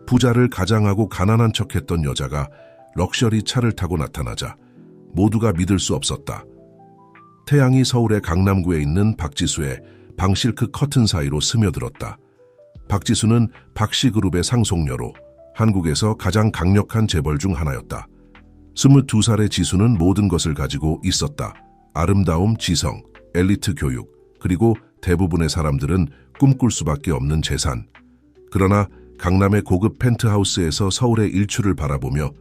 부자를 가장하고 가난한 척했던 여자가 럭셔리 차를 타고 나타나자 모두가 믿을 수 없었다. 태양이 서울의 강남구에 있는 박지수의 방실크 커튼 사이로 스며들었다. 박지수는 박씨그룹의 상속녀로 한국에서 가장 강력한 재벌 중 하나였다. 22살의 지수는 모든 것을 가지고 있었다. 아름다움, 지성, 엘리트 교육, 그리고 대부분의 사람들은 꿈꿀 수밖에 없는 재산. 그러나 강남의 고급 펜트하우스에서 서울의 일출을 바라보며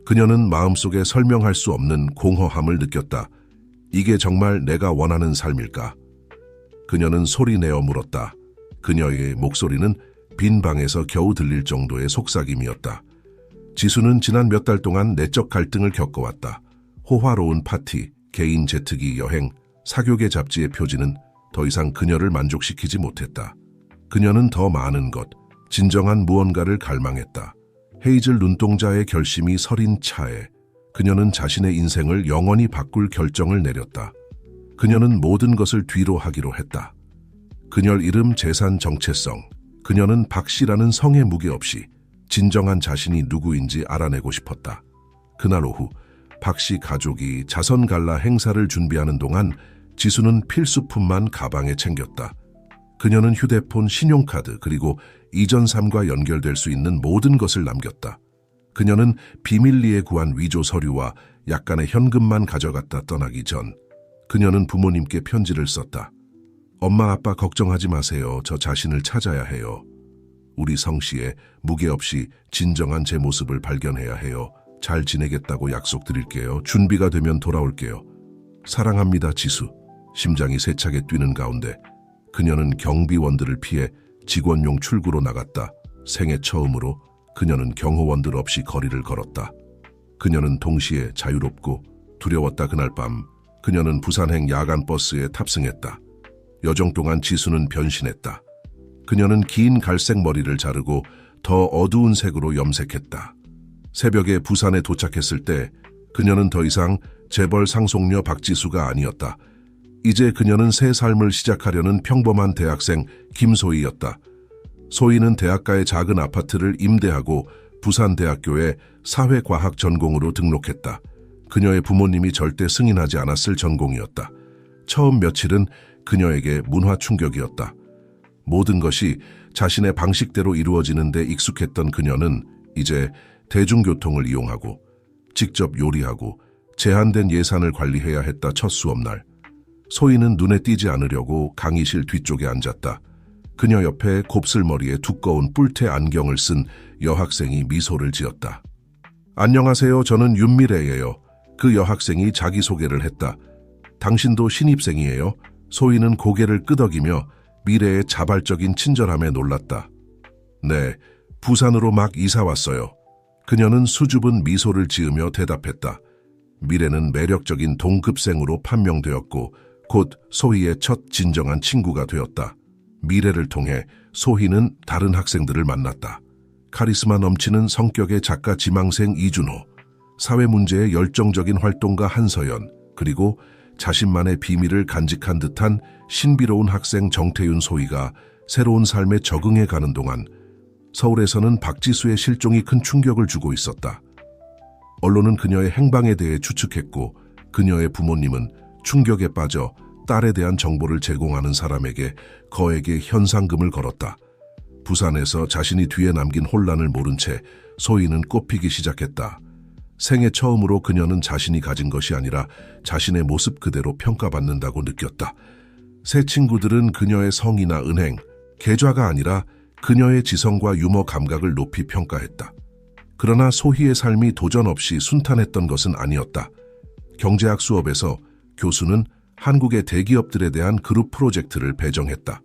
그녀는 마음속에 설명할 수 없는 공허함을 느꼈다. 이게 정말 내가 원하는 삶일까? 그녀는 소리내어 물었다. 그녀의 목소리는 빈 방에서 겨우 들릴 정도의 속삭임이었다. 지수는 지난 몇 달 동안 내적 갈등을 겪어왔다. 호화로운 파티, 개인 제트기 여행, 사교계 잡지의 표지는 더 이상 그녀를 만족시키지 못했다. 그녀는 더 많은 것, 진정한 무언가를 갈망했다. 헤이즐 눈동자의 결심이 서린 차에 그녀는 자신의 인생을 영원히 바꿀 결정을 내렸다. 그녀는 모든 것을 뒤로 하기로 했다. 그녀 이름, 재산, 정체성. 그녀는 박씨라는 성의 무게 없이 진정한 자신이 누구인지 알아내고 싶었다. 그날 오후 박씨 가족이 자선 갈라 행사를 준비하는 동안 지수는 필수품만 가방에 챙겼다. 그녀는 휴대폰, 신용카드, 그리고 이전 삶과 연결될 수 있는 모든 것을 남겼다. 그녀는 비밀리에 구한 위조 서류와 약간의 현금만 가져갔다 떠나기 전 그녀는 부모님께 편지를 썼다. 엄마, 아빠 걱정하지 마세요. 저 자신을 찾아야 해요. 우리 성씨에 무게 없이 진정한 제 모습을 발견해야 해요. 잘 지내겠다고 약속드릴게요. 준비가 되면 돌아올게요. 사랑합니다, 지수. 심장이 세차게 뛰는 가운데 그녀는 경비원들을 피해 직원용 출구로 나갔다. 생애 처음으로 그녀는 경호원들 없이 거리를 걸었다. 그녀는 동시에 자유롭고 두려웠다. 그날 밤 그녀는 부산행 야간 버스에 탑승했다. 여정 동안 지수는 변신했다. 그녀는 긴 갈색 머리를 자르고 더 어두운 색으로 염색했다. 새벽에 부산에 도착했을 때 그녀는 더 이상 재벌 상속녀 박지수가 아니었다. 이제 그녀는 새 삶을 시작하려는 평범한 대학생 김소희였다. 소희는 대학가의 작은 아파트를 임대하고 부산대학교에 사회과학 전공으로 등록했다. 그녀의 부모님이 절대 승인하지 않았을 전공이었다. 처음 며칠은 그녀에게 문화 충격이었다. 모든 것이 자신의 방식대로 이루어지는 데 익숙했던 그녀는 이제 대중교통을 이용하고 직접 요리하고 제한된 예산을 관리해야 했다. 첫 수업날 소희는 눈에 띄지 않으려고 강의실 뒤쪽에 앉았다. 그녀 옆에 곱슬머리에 두꺼운 뿔테 안경을 쓴 여학생이 미소를 지었다. 안녕하세요. 저는 윤미래예요. 그 여학생이 자기소개를 했다. 당신도 신입생이에요? 소희는 고개를 끄덕이며 미래의 자발적인 친절함에 놀랐다. 네, 부산으로 막 이사 왔어요. 그녀는 수줍은 미소를 지으며 대답했다. 미래는 매력적인 동급생으로 판명되었고 곧 소희의 첫 진정한 친구가 되었다. 미래를 통해 소희는 다른 학생들을 만났다. 카리스마 넘치는 성격의 작가 지망생 이준호, 사회 문제에 열정적인 활동가 한서연, 그리고 자신만의 비밀을 간직한 듯한 신비로운 학생 정태윤. 소희가 새로운 삶에 적응해 가는 동안 서울에서는 박지수의 실종이 큰 충격을 주고 있었다. 언론은 그녀의 행방에 대해 추측했고 그녀의 부모님은 충격에 빠져 딸에 대한 정보를 제공하는 사람에게 거액의 현상금을 걸었다. 부산에서 자신이 뒤에 남긴 혼란을 모른 채 소희는 꼽히기 시작했다. 생애 처음으로 그녀는 자신이 가진 것이 아니라 자신의 모습 그대로 평가받는다고 느꼈다. 새 친구들은 그녀의 성이나 은행, 계좌가 아니라 그녀의 지성과 유머 감각을 높이 평가했다. 그러나 소희의 삶이 도전 없이 순탄했던 것은 아니었다. 경제학 수업에서 교수는 한국의 대기업들에 대한 그룹 프로젝트를 배정했다.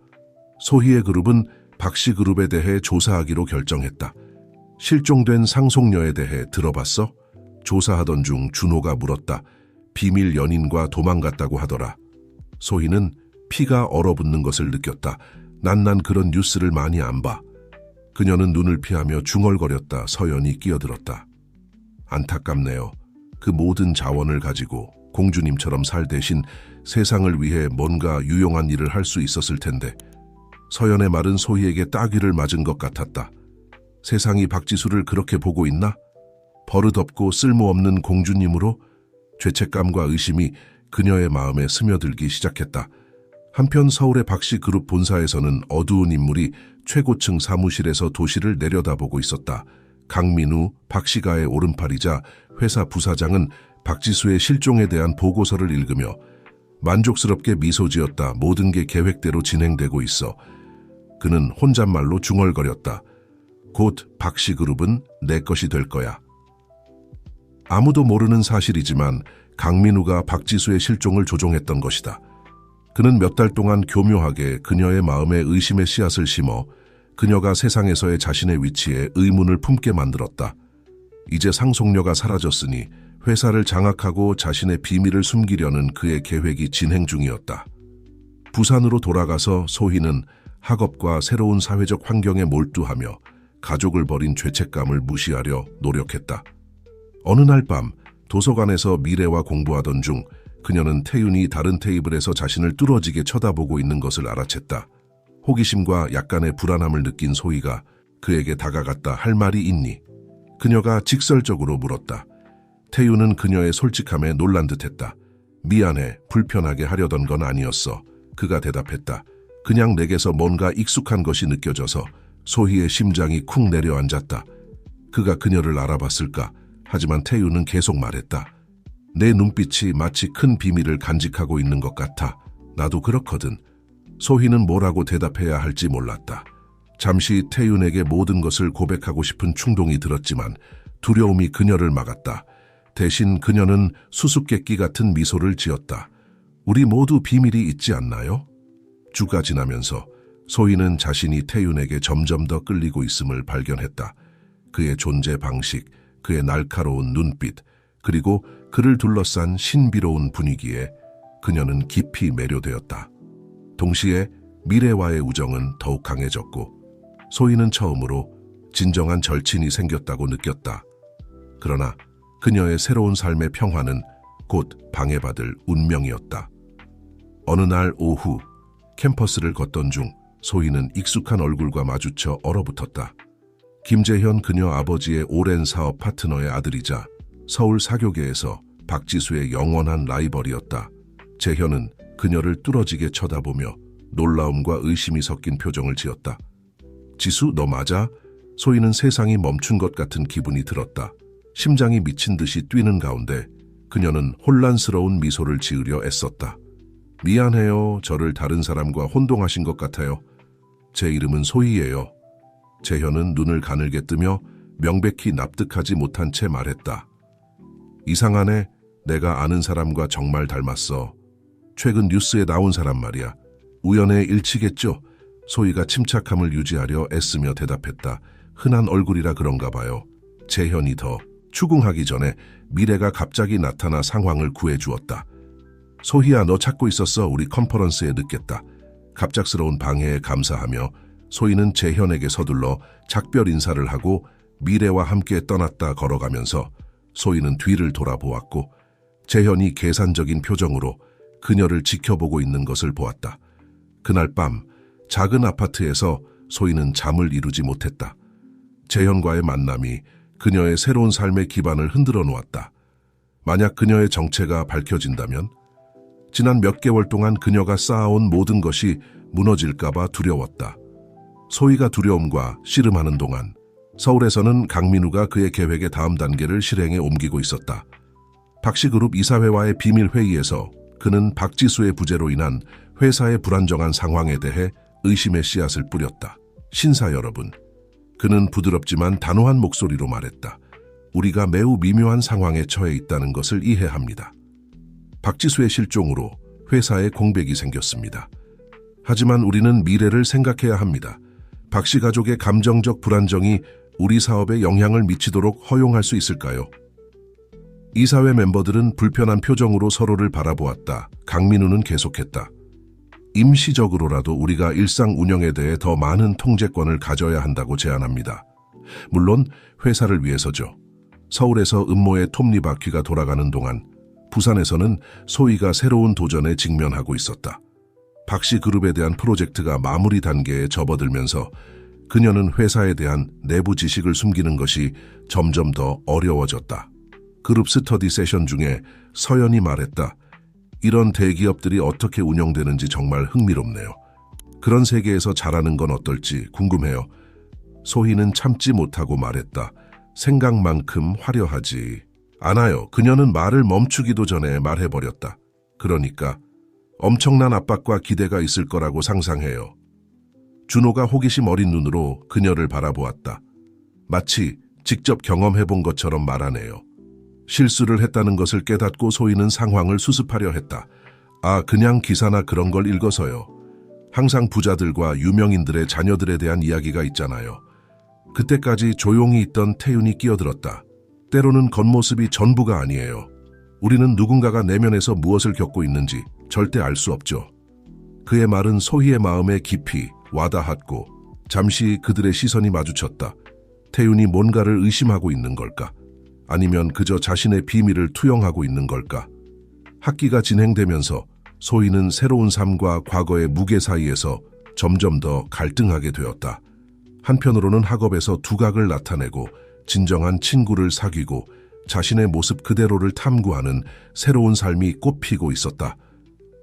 소희의 그룹은 박씨 그룹에 대해 조사하기로 결정했다. 실종된 상속녀에 대해 들어봤어? 조사하던 중 준호가 물었다. 비밀 연인과 도망갔다고 하더라. 소희는 피가 얼어붙는 것을 느꼈다. 난 그런 뉴스를 많이 안 봐. 그녀는 눈을 피하며 중얼거렸다. 서연이 끼어들었다. 안타깝네요. 그 모든 자원을 가지고 공주님처럼 살 대신 세상을 위해 뭔가 유용한 일을 할 수 있었을 텐데. 서연의 말은 소희에게 따귀를 맞은 것 같았다. 세상이 박지수를 그렇게 보고 있나? 버릇없고 쓸모없는 공주님으로 죄책감과 의심이 그녀의 마음에 스며들기 시작했다. 한편 서울의 박씨 그룹 본사에서는 어두운 인물이 최고층 사무실에서 도시를 내려다보고 있었다. 강민우, 박씨가의 오른팔이자 회사 부사장은 박지수의 실종에 대한 보고서를 읽으며 만족스럽게 미소 지었다. 모든 게 계획대로 진행되고 있어. 그는 혼잣말로 중얼거렸다. 곧 박씨 그룹은 내 것이 될 거야. 아무도 모르는 사실이지만 강민우가 박지수의 실종을 조종했던 것이다. 그는 몇 달 동안 교묘하게 그녀의 마음에 의심의 씨앗을 심어 그녀가 세상에서의 자신의 위치에 의문을 품게 만들었다. 이제 상속녀가 사라졌으니 회사를 장악하고 자신의 비밀을 숨기려는 그의 계획이 진행 중이었다. 부산으로 돌아가서 소희는 학업과 새로운 사회적 환경에 몰두하며 가족을 버린 죄책감을 무시하려 노력했다. 어느 날 밤 도서관에서 미래와 공부하던 중 그녀는 태윤이 다른 테이블에서 자신을 뚫어지게 쳐다보고 있는 것을 알아챘다. 호기심과 약간의 불안함을 느낀 소희가 그에게 다가갔다. 할 말이 있니? 그녀가 직설적으로 물었다. 태윤은 그녀의 솔직함에 놀란 듯했다. 미안해, 불편하게 하려던 건 아니었어. 그가 대답했다. 그냥 내게서 뭔가 익숙한 것이 느껴져서. 소희의 심장이 쿵 내려앉았다. 그가 그녀를 알아봤을까? 하지만 태윤은 계속 말했다. 내 눈빛이 마치 큰 비밀을 간직하고 있는 것 같아. 나도 그렇거든. 소희는 뭐라고 대답해야 할지 몰랐다. 잠시 태윤에게 모든 것을 고백하고 싶은 충동이 들었지만 두려움이 그녀를 막았다. 대신 그녀는 수수께끼 같은 미소를 지었다. 우리 모두 비밀이 있지 않나요? 주가 지나면서 소희는 자신이 태윤에게 점점 더 끌리고 있음을 발견했다. 그의 존재 방식, 그의 날카로운 눈빛, 그리고 그를 둘러싼 신비로운 분위기에 그녀는 깊이 매료되었다. 동시에 미래와의 우정은 더욱 강해졌고 소희는 처음으로 진정한 절친이 생겼다고 느꼈다. 그러나 그녀의 새로운 삶의 평화는 곧 방해받을 운명이었다. 어느 날 오후 캠퍼스를 걷던 중 소희는 익숙한 얼굴과 마주쳐 얼어붙었다. 김재현 그녀 아버지의 오랜 사업 파트너의 아들이자 서울 사교계에서 박지수의 영원한 라이벌이었다. 재현은 그녀를 뚫어지게 쳐다보며 놀라움과 의심이 섞인 표정을 지었다. 지수, 너 맞아? 소희는 세상이 멈춘 것 같은 기분이 들었다. 심장이 미친 듯이 뛰는 가운데 그녀는 혼란스러운 미소를 지으려 애썼다. 미안해요. 저를 다른 사람과 혼동하신 것 같아요. 제 이름은 소희예요. 재현은 눈을 가늘게 뜨며 명백히 납득하지 못한 채 말했다. 이상하네. 내가 아는 사람과 정말 닮았어. 최근 뉴스에 나온 사람 말이야. 우연의 일치겠죠? 소희가 침착함을 유지하려 애쓰며 대답했다. 흔한 얼굴이라 그런가 봐요. 재현이 더 추궁하기 전에 미래가 갑자기 나타나 상황을 구해주었다. 소희야, 너 찾고 있었어. 우리 컨퍼런스에 늦겠다. 갑작스러운 방해에 감사하며 소희는 재현에게 서둘러 작별 인사를 하고 미래와 함께 떠났다. 걸어가면서 소희는 뒤를 돌아보았고 재현이 계산적인 표정으로 그녀를 지켜보고 있는 것을 보았다. 그날 밤 작은 아파트에서 소희는 잠을 이루지 못했다. 재현과의 만남이 그녀의 새로운 삶의 기반을 흔들어 놓았다. 만약 그녀의 정체가 밝혀진다면 지난 몇 개월 동안 그녀가 쌓아온 모든 것이 무너질까봐 두려웠다. 소희가 두려움과 씨름하는 동안 서울에서는 강민우가 그의 계획의 다음 단계를 실행에 옮기고 있었다. 박씨그룹 이사회와의 비밀회의에서 그는 박지수의 부재로 인한 회사의 불안정한 상황에 대해 의심의 씨앗을 뿌렸다. 신사 여러분, 그는 부드럽지만 단호한 목소리로 말했다. 우리가 매우 미묘한 상황에 처해 있다는 것을 이해합니다. 박지수의 실종으로 회사에 공백이 생겼습니다. 하지만 우리는 미래를 생각해야 합니다. 박씨 가족의 감정적 불안정이 우리 사업에 영향을 미치도록 허용할 수 있을까요? 이사회 멤버들은 불편한 표정으로 서로를 바라보았다. 강민우는 계속했다. 임시적으로라도 우리가 일상 운영에 대해 더 많은 통제권을 가져야 한다고 제안합니다. 물론 회사를 위해서죠. 서울에서 음모의 톱니바퀴가 돌아가는 동안 부산에서는 소희가 새로운 도전에 직면하고 있었다. 박씨 그룹에 대한 프로젝트가 마무리 단계에 접어들면서 그녀는 회사에 대한 내부 지식을 숨기는 것이 점점 더 어려워졌다. 그룹 스터디 세션 중에 서연이 말했다. 이런 대기업들이 어떻게 운영되는지 정말 흥미롭네요. 그런 세계에서 잘하는 건 어떨지 궁금해요. 소희는 참지 못하고 말했다. 생각만큼 화려하지 않아요. 그녀는 말을 멈추기도 전에 말해버렸다. 그러니까 엄청난 압박과 기대가 있을 거라고 상상해요. 준호가 호기심 어린 눈으로 그녀를 바라보았다. 마치 직접 경험해본 것처럼 말하네요. 실수를 했다는 것을 깨닫고 소희는 상황을 수습하려 했다. 아, 그냥 기사나 그런 걸 읽어서요. 항상 부자들과 유명인들의 자녀들에 대한 이야기가 있잖아요. 그때까지 조용히 있던 태윤이 끼어들었다. 때로는 겉모습이 전부가 아니에요. 우리는 누군가가 내면에서 무엇을 겪고 있는지 절대 알 수 없죠. 그의 말은 소희의 마음에 깊이 와닿았고 잠시 그들의 시선이 마주쳤다. 태윤이 뭔가를 의심하고 있는 걸까? 아니면 그저 자신의 비밀을 투영하고 있는 걸까? 학기가 진행되면서 소희는 새로운 삶과 과거의 무게 사이에서 점점 더 갈등하게 되었다. 한편으로는 학업에서 두각을 나타내고 진정한 친구를 사귀고 자신의 모습 그대로를 탐구하는 새로운 삶이 꽃피고 있었다.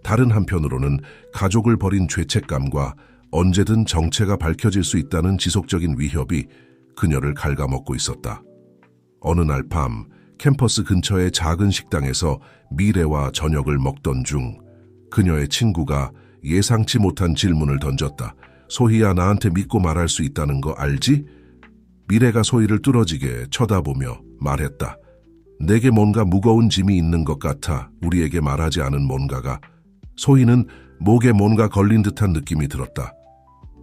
다른 한편으로는 가족을 버린 죄책감과 언제든 정체가 밝혀질 수 있다는 지속적인 위협이 그녀를 갉아먹고 있었다. 어느 날 밤 캠퍼스 근처의 작은 식당에서 미래와 저녁을 먹던 중 그녀의 친구가 예상치 못한 질문을 던졌다. 소희야, 나한테 믿고 말할 수 있다는 거 알지? 미래가 소희를 뚫어지게 쳐다보며 말했다. 내게 뭔가 무거운 짐이 있는 것 같아. 우리에게 말하지 않은 뭔가가. 소희는 목에 뭔가 걸린 듯한 느낌이 들었다.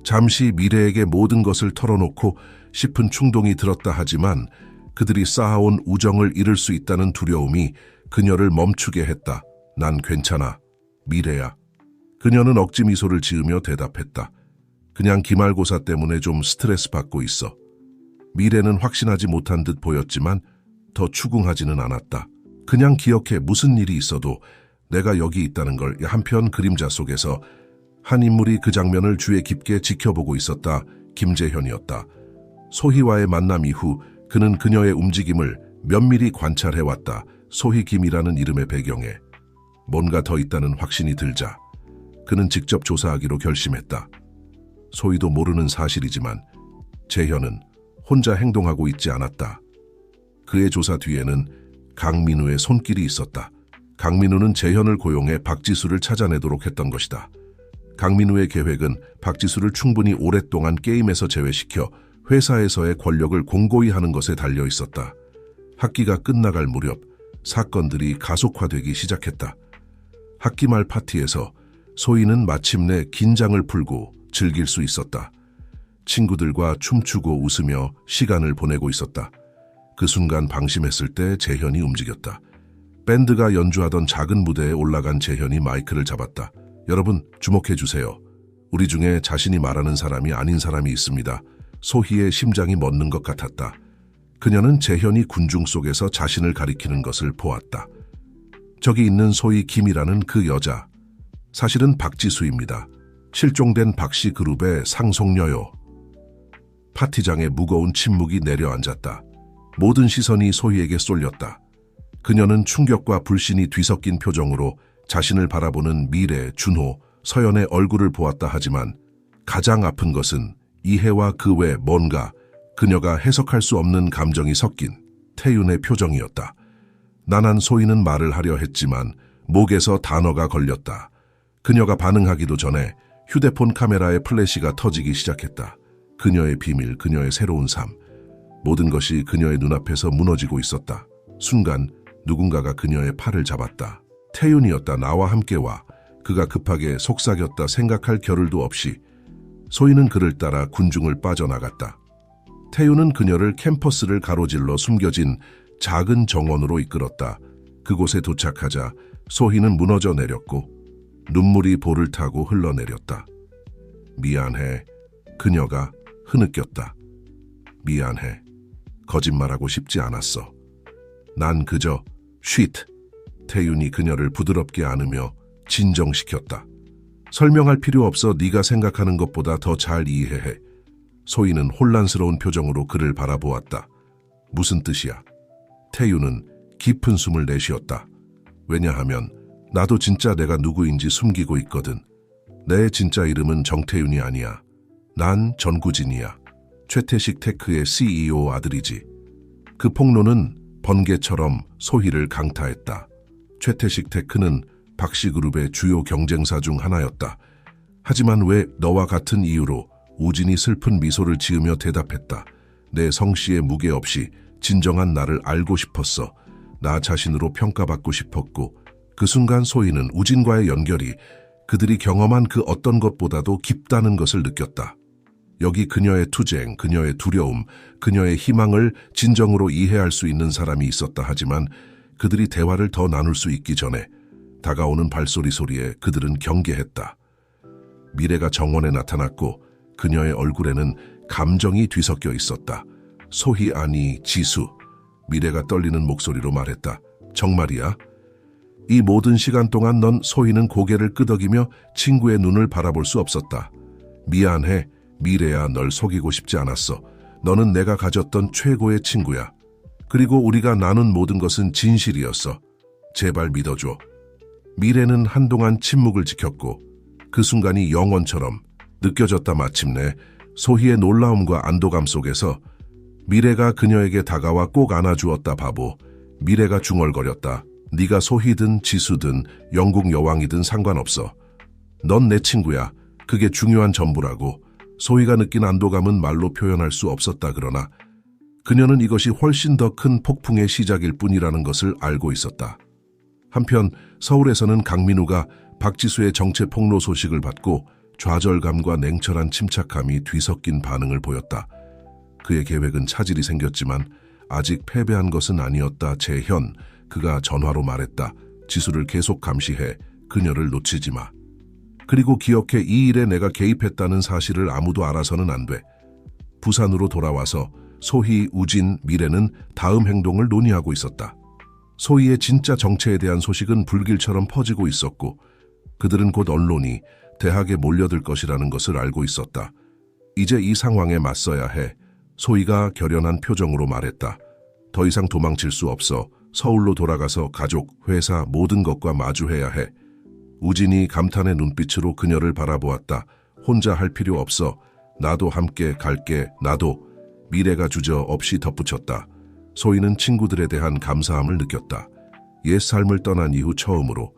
잠시 미래에게 모든 것을 털어놓고 싶은 충동이 들었다 하지만 그들이 쌓아온 우정을 잃을 수 있다는 두려움이 그녀를 멈추게 했다. 난 괜찮아, 미래야. 그녀는 억지 미소를 지으며 대답했다. 그냥 기말고사 때문에 좀 스트레스 받고 있어. 미래는 확신하지 못한 듯 보였지만 더 추궁하지는 않았다. 그냥 기억해, 무슨 일이 있어도 내가 여기 있다는 걸. 한편 그림자 속에서 한 인물이 그 장면을 주의 깊게 지켜보고 있었다. 김재현이었다. 소희와의 만남 이후 그는 그녀의 움직임을 면밀히 관찰해왔다. 소희김이라는 이름의 배경에 뭔가 더 있다는 확신이 들자 그는 직접 조사하기로 결심했다. 소희도 모르는 사실이지만 재현은 혼자 행동하고 있지 않았다. 그의 조사 뒤에는 강민우의 손길이 있었다. 강민우는 재현을 고용해 박지수를 찾아내도록 했던 것이다. 강민우의 계획은 박지수를 충분히 오랫동안 게임에서 제외시켜 회사에서의 권력을 공고히 하는 것에 달려 있었다. 학기가 끝나갈 무렵 사건들이 가속화되기 시작했다. 학기 말 파티에서 소희는 마침내 긴장을 풀고 즐길 수 있었다. 친구들과 춤추고 웃으며 시간을 보내고 있었다. 그 순간 방심했을 때 재현이 움직였다. 밴드가 연주하던 작은 무대에 올라간 재현이 마이크를 잡았다. 여러분, 주목해주세요. 우리 중에 자신이 말하는 사람이 아닌 사람이 있습니다. 소희의 심장이 멎는 것 같았다. 그녀는 재현이 군중 속에서 자신을 가리키는 것을 보았다. 저기 있는 소희 김이라는 그 여자. 사실은 박지수입니다. 실종된 박씨 그룹의 상속녀요. 파티장에 무거운 침묵이 내려앉았다. 모든 시선이 소희에게 쏠렸다. 그녀는 충격과 불신이 뒤섞인 표정으로 자신을 바라보는 미래, 준호, 서연의 얼굴을 보았다 하지만 가장 아픈 것은 이해와 그 외 뭔가 그녀가 해석할 수 없는 감정이 섞인 태윤의 표정이었다. 난한 소희는 말을 하려 했지만 목에서 단어가 걸렸다. 그녀가 반응하기도 전에 휴대폰 카메라의 플래시가 터지기 시작했다. 그녀의 비밀, 그녀의 새로운 삶, 모든 것이 그녀의 눈앞에서 무너지고 있었다. 순간 누군가가 그녀의 팔을 잡았다. 태윤이었다. 나와 함께 와. 그가 급하게 속삭였다. 생각할 겨를도 없이 소희는 그를 따라 군중을 빠져나갔다. 태윤은 그녀를 캠퍼스를 가로질러 숨겨진 작은 정원으로 이끌었다. 그곳에 도착하자 소희는 무너져 내렸고 눈물이 볼을 타고 흘러내렸다. 미안해. 그녀가 흐느꼈다. 미안해. 거짓말하고 싶지 않았어. 난 그저 쉿. 태윤이 그녀를 부드럽게 안으며 진정시켰다. 설명할 필요 없어. 네가 생각하는 것보다 더 잘 이해해. 소희는 혼란스러운 표정으로 그를 바라보았다. 무슨 뜻이야? 태유는 깊은 숨을 내쉬었다. 왜냐하면 나도 진짜 내가 누구인지 숨기고 있거든. 내 진짜 이름은 정태윤이 아니야. 난 전구진이야. 최태식 테크의 CEO 아들이지. 그 폭로는 번개처럼 소희를 강타했다. 최태식 테크는 박씨그룹의 주요 경쟁사 중 하나였다. 하지만 왜 너와 같은 이유로? 우진이 슬픈 미소를 지으며 대답했다. 내 성씨의 무게 없이 진정한 나를 알고 싶었어. 나 자신으로 평가받고 싶었고 그 순간 소희는 우진과의 연결이 그들이 경험한 그 어떤 것보다도 깊다는 것을 느꼈다. 여기 그녀의 투쟁, 그녀의 두려움, 그녀의 희망을 진정으로 이해할 수 있는 사람이 있었다. 하지만 그들이 대화를 더 나눌 수 있기 전에 다가오는 발소리 소리에 그들은 경계했다. 미래가 정원에 나타났고 그녀의 얼굴에는 감정이 뒤섞여 있었다. 소희 아니 지수. 미래가 떨리는 목소리로 말했다. 정말이야? 이 모든 시간 동안 넌 소희는 고개를 끄덕이며 친구의 눈을 바라볼 수 없었다. 미안해. 미래야, 널 속이고 싶지 않았어. 너는 내가 가졌던 최고의 친구야. 그리고 우리가 나눈 모든 것은 진실이었어. 제발 믿어줘. 미래는 한동안 침묵을 지켰고 그 순간이 영원처럼 느껴졌다. 마침내 소희의 놀라움과 안도감 속에서 미래가 그녀에게 다가와 꼭 안아주었다. 바보. 미래가 중얼거렸다. 네가 소희든 지수든 영국 여왕이든 상관없어. 넌 내 친구야. 그게 중요한 전부라고. 소희가 느낀 안도감은 말로 표현할 수 없었다. 그러나 그녀는 이것이 훨씬 더 큰 폭풍의 시작일 뿐이라는 것을 알고 있었다. 한편 서울에서는 강민우가 박지수의 정체 폭로 소식을 받고 좌절감과 냉철한 침착함이 뒤섞인 반응을 보였다. 그의 계획은 차질이 생겼지만 아직 패배한 것은 아니었다. 재현, 그가 전화로 말했다. 지수를 계속 감시해. 그녀를 놓치지 마. 그리고 기억해, 이 일에 내가 개입했다는 사실을 아무도 알아서는 안 돼. 부산으로 돌아와서 소희, 우진, 미래는 다음 행동을 논의하고 있었다. 소희의 진짜 정체에 대한 소식은 불길처럼 퍼지고 있었고 그들은 곧 언론이 대학에 몰려들 것이라는 것을 알고 있었다. 이제 이 상황에 맞서야 해. 소희가 결연한 표정으로 말했다. 더 이상 도망칠 수 없어. 서울로 돌아가서 가족, 회사 모든 것과 마주해야 해. 우진이 감탄의 눈빛으로 그녀를 바라보았다. 혼자 할 필요 없어. 나도 함께 갈게. 나도. 미래가 주저없이 덧붙였다. 소희는 친구들에 대한 감사함을 느꼈다. 옛 삶을 떠난 이후 처음으로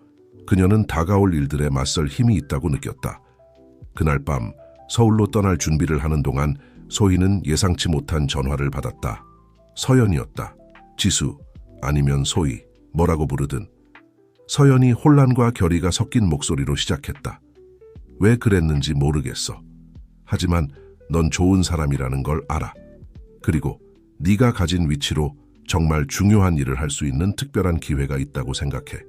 그녀는 다가올 일들에 맞설 힘이 있다고 느꼈다. 그날 밤 서울로 떠날 준비를 하는 동안 소희는 예상치 못한 전화를 받았다. 서연이었다. 지수, 아니면 소희, 뭐라고 부르든. 서연이 혼란과 결의가 섞인 목소리로 시작했다. 왜 그랬는지 모르겠어. 하지만 넌 좋은 사람이라는 걸 알아. 그리고 네가 가진 위치로 정말 중요한 일을 할 수 있는 특별한 기회가 있다고 생각해.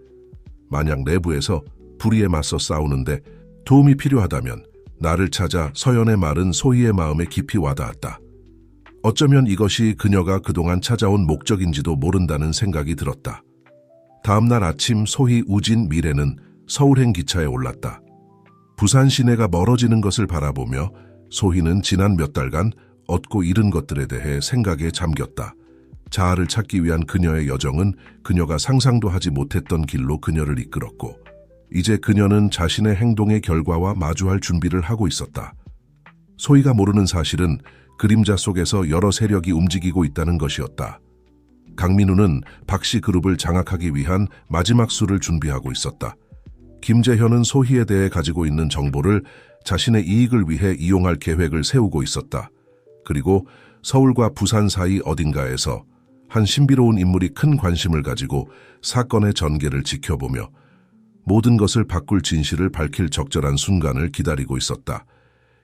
만약 내부에서 불의에 맞서 싸우는데 도움이 필요하다면 나를 찾아. 서연의 말은 소희의 마음에 깊이 와닿았다. 어쩌면 이것이 그녀가 그동안 찾아온 목적인지도 모른다는 생각이 들었다. 다음 날 아침 소희, 우진, 미래는 서울행 기차에 올랐다. 부산 시내가 멀어지는 것을 바라보며 소희는 지난 몇 달간 얻고 잃은 것들에 대해 생각에 잠겼다. 자아를 찾기 위한 그녀의 여정은 그녀가 상상도 하지 못했던 길로 그녀를 이끌었고 이제 그녀는 자신의 행동의 결과와 마주할 준비를 하고 있었다. 소희가 모르는 사실은 그림자 속에서 여러 세력이 움직이고 있다는 것이었다. 강민우는 박씨 그룹을 장악하기 위한 마지막 수를 준비하고 있었다. 김재현은 소희에 대해 가지고 있는 정보를 자신의 이익을 위해 이용할 계획을 세우고 있었다. 그리고 서울과 부산 사이 어딘가에서 한 신비로운 인물이 큰 관심을 가지고 사건의 전개를 지켜보며 모든 것을 바꿀 진실을 밝힐 적절한 순간을 기다리고 있었다.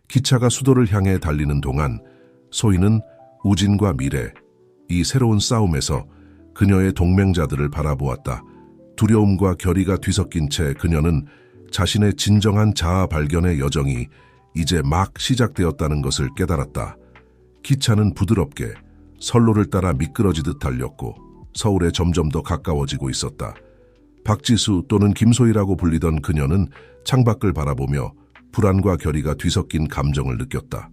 기차가 수도를 향해 달리는 동안 소희는 우진과 미래, 이 새로운 싸움에서 그녀의 동맹자들을 바라보았다. 두려움과 결의가 뒤섞인 채 그녀는 자신의 진정한 자아 발견의 여정이 이제 막 시작되었다는 것을 깨달았다. 기차는 부드럽게 선로를 따라 미끄러지듯 달렸고 서울에 점점 더 가까워지고 있었다. 박지수 또는 김소희라고 불리던 그녀는 창밖을 바라보며 불안과 결의가 뒤섞인 감정을 느꼈다.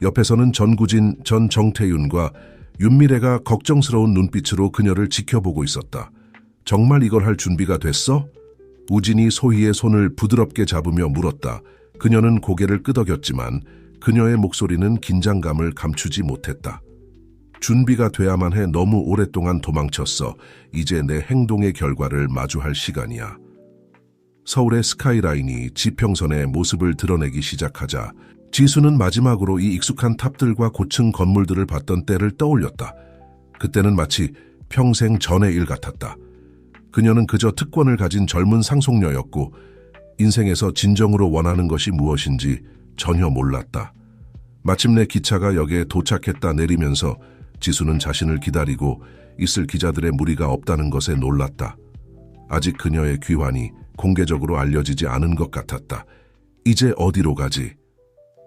옆에서는 전구진, 전 정태윤과 윤미래가 걱정스러운 눈빛으로 그녀를 지켜보고 있었다. 정말 이걸 할 준비가 됐어? 우진이 소희의 손을 부드럽게 잡으며 물었다. 그녀는 고개를 끄덕였지만 그녀의 목소리는 긴장감을 감추지 못했다. 준비가 돼야만 해. 너무 오랫동안 도망쳤어. 이제 내 행동의 결과를 마주할 시간이야. 서울의 스카이라인이 지평선의 모습을 드러내기 시작하자 지수는 마지막으로 이 익숙한 탑들과 고층 건물들을 봤던 때를 떠올렸다. 그때는 마치 평생 전의 일 같았다. 그녀는 그저 특권을 가진 젊은 상속녀였고 인생에서 진정으로 원하는 것이 무엇인지 전혀 몰랐다. 마침내 기차가 역에 도착했다. 내리면서 지수는 자신을 기다리고 있을 기자들의 무리가 없다는 것에 놀랐다. 아직 그녀의 귀환이 공개적으로 알려지지 않은 것 같았다. 이제 어디로 가지?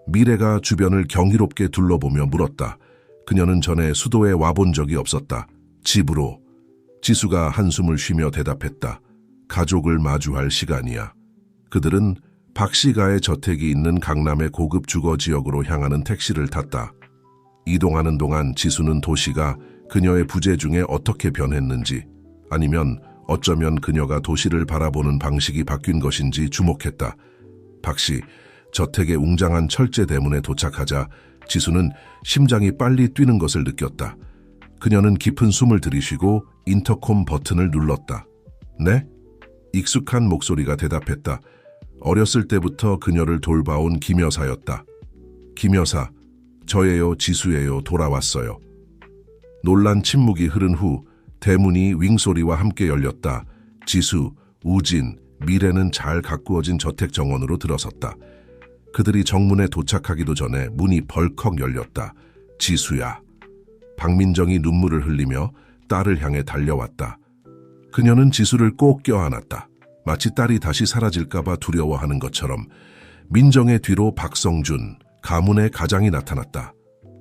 미래가 주변을 경이롭게 둘러보며 물었다. 그녀는 전에 수도에 와본 적이 없었다. 집으로. 지수가 한숨을 쉬며 대답했다. 가족을 마주할 시간이야. 그들은 박씨가의 저택이 있는 강남의 고급 주거 지역으로 향하는 택시를 탔다. 이동하는 동안 지수는 도시가 그녀의 부재 중에 어떻게 변했는지, 아니면 어쩌면 그녀가 도시를 바라보는 방식이 바뀐 것인지 주목했다. 박씨 저택의 웅장한 철제 대문에 도착하자 지수는 심장이 빨리 뛰는 것을 느꼈다. 그녀는 깊은 숨을 들이쉬고 인터콤 버튼을 눌렀다. 네? 익숙한 목소리가 대답했다. 어렸을 때부터 그녀를 돌봐온 김 여사였다. 김 여사, 저예요, 지수예요, 돌아왔어요. 놀란 침묵이 흐른 후 대문이 윙소리와 함께 열렸다. 지수, 우진, 미래는 잘 가꾸어진 저택 정원으로 들어섰다. 그들이 정문에 도착하기도 전에 문이 벌컥 열렸다. 지수야. 박민정이 눈물을 흘리며 딸을 향해 달려왔다. 그녀는 지수를 꼭 껴안았다. 마치 딸이 다시 사라질까봐 두려워하는 것처럼. 민정의 뒤로 박성준, 가문의 가장이 나타났다.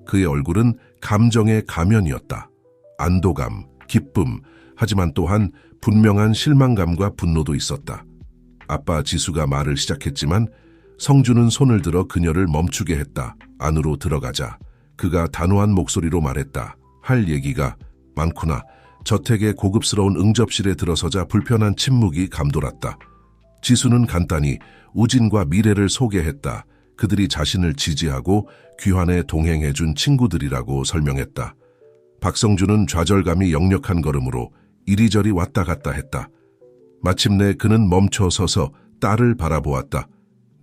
그의 얼굴은 감정의 가면이었다. 안도감, 기쁨, 하지만 또한 분명한 실망감과 분노도 있었다. 아빠 지수가 말을 시작했지만 성준은 손을 들어 그녀를 멈추게 했다. 안으로 들어가자 그가 단호한 목소리로 말했다. 할 얘기가 많구나. 저택의 고급스러운 응접실에 들어서자 불편한 침묵이 감돌았다. 지수는 간단히 우진과 미래를 소개했다. 그들이 자신을 지지하고 귀환에 동행해준 친구들이라고 설명했다. 박성준은 좌절감이 역력한 걸음으로 이리저리 왔다 갔다 했다. 마침내 그는 멈춰 서서 딸을 바라보았다.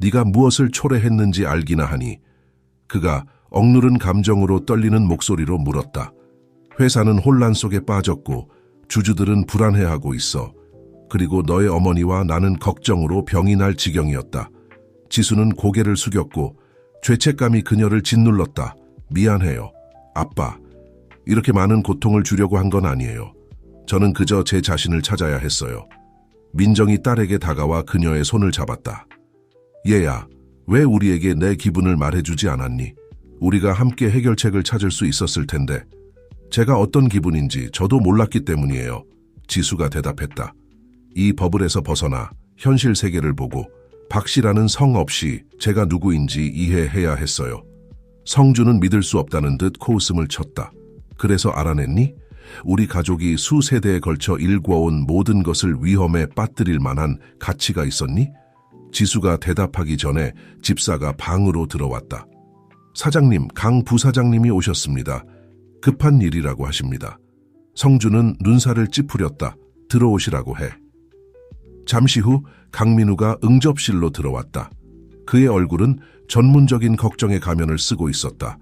네가 무엇을 초래했는지 알기나 하니. 그가 억누른 감정으로 떨리는 목소리로 물었다. 회사는 혼란 속에 빠졌고 주주들은 불안해하고 있어. 그리고 너의 어머니와 나는 걱정으로 병이 날 지경이었다. 지수는 고개를 숙였고 죄책감이 그녀를 짓눌렀다. 미안해요. 아빠. 이렇게 많은 고통을 주려고 한 건 아니에요. 저는 그저 제 자신을 찾아야 했어요. 민정이 딸에게 다가와 그녀의 손을 잡았다. 얘야, 왜 우리에게 내 기분을 말해주지 않았니? 우리가 함께 해결책을 찾을 수 있었을 텐데. 제가 어떤 기분인지 저도 몰랐기 때문이에요. 지수가 대답했다. 이 버블에서 벗어나 현실 세계를 보고 박씨라는 성 없이 제가 누구인지 이해해야 했어요. 성주는 믿을 수 없다는 듯 코웃음을 쳤다. 그래서 알아냈니? 우리 가족이 수세대에 걸쳐 일궈온 모든 것을 위험에 빠뜨릴 만한 가치가 있었니? 지수가 대답하기 전에 집사가 방으로 들어왔다. 사장님, 강 부사장님이 오셨습니다. 급한 일이라고 하십니다. 성주는 눈살을 찌푸렸다. 들어오시라고 해. 잠시 후 강민우가 응접실로 들어왔다. 그의 얼굴은 전문적인 걱정의 가면을 쓰고 있었다.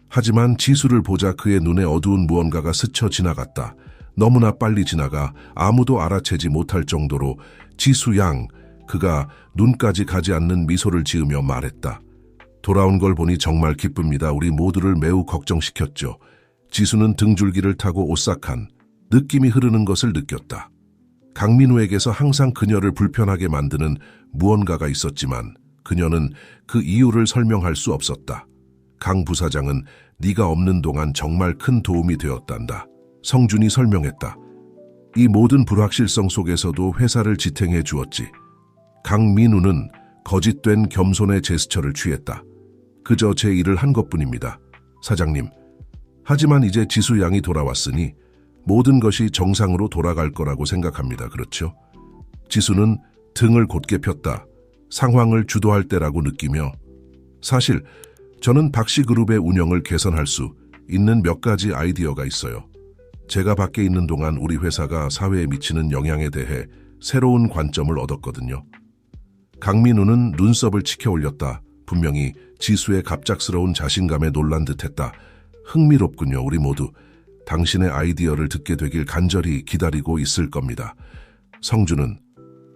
하지만 지수를 보자 그의 눈에 어두운 무언가가 스쳐 지나갔다. 너무나 빨리 지나가 아무도 알아채지 못할 정도로 지수 양, 그가 눈까지 가지 않는 미소를 지으며 말했다. 돌아온 걸 보니 정말 기쁩니다. 우리 모두를 매우 걱정시켰죠. 지수는 등줄기를 타고 오싹한 느낌이 흐르는 것을 느꼈다. 강민우에게서 항상 그녀를 불편하게 만드는 무언가가 있었지만 그녀는 그 이유를 설명할 수 없었다. 강 부사장은 네가 없는 동안 정말 큰 도움이 되었단다. 성준이 설명했다. 이 모든 불확실성 속에서도 회사를 지탱해 주었지. 강민우는 거짓된 겸손의 제스처를 취했다. 그저 제 일을 한 것뿐입니다. 사장님. 하지만 이제 지수 양이 돌아왔으니 모든 것이 정상으로 돌아갈 거라고 생각합니다. 그렇죠? 지수는 등을 곧게 폈다. 상황을 주도할 때라고 느끼며 사실 저는 박씨그룹의 운영을 개선할 수 있는 몇 가지 아이디어가 있어요. 제가 밖에 있는 동안 우리 회사가 사회에 미치는 영향에 대해 새로운 관점을 얻었거든요. 강민우는 눈썹을 치켜 올렸다. 분명히 지수의 갑작스러운 자신감에 놀란 듯했다. 흥미롭군요. 우리 모두 당신의 아이디어를 듣게 되길 간절히 기다리고 있을 겁니다. 성주는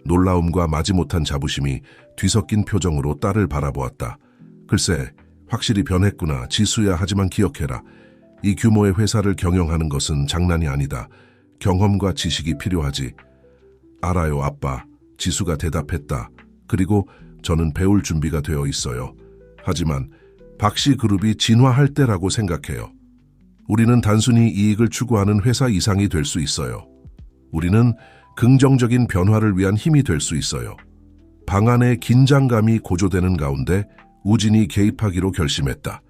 놀라움과 마지못한 자부심이 뒤섞인 표정으로 딸을 바라보았다. 글쎄, 확실히 변했구나. 지수야, 하지만 기억해라. 이 규모의 회사를 경영하는 것은 장난이 아니다. 경험과 지식이 필요하지. 알아요, 아빠. 지수가 대답했다. 그리고 저는 배울 준비가 되어 있어요. 하지만 박씨그룹이 진화할 때라고 생각해요. 우리는 단순히 이익을 추구하는 회사 이상이 될 수 있어요. 우리는 긍정적인 변화를 위한 힘이 될 수 있어요. 방 안에 긴장감이 고조되는 가운데 우진이 개입하기로 결심했다.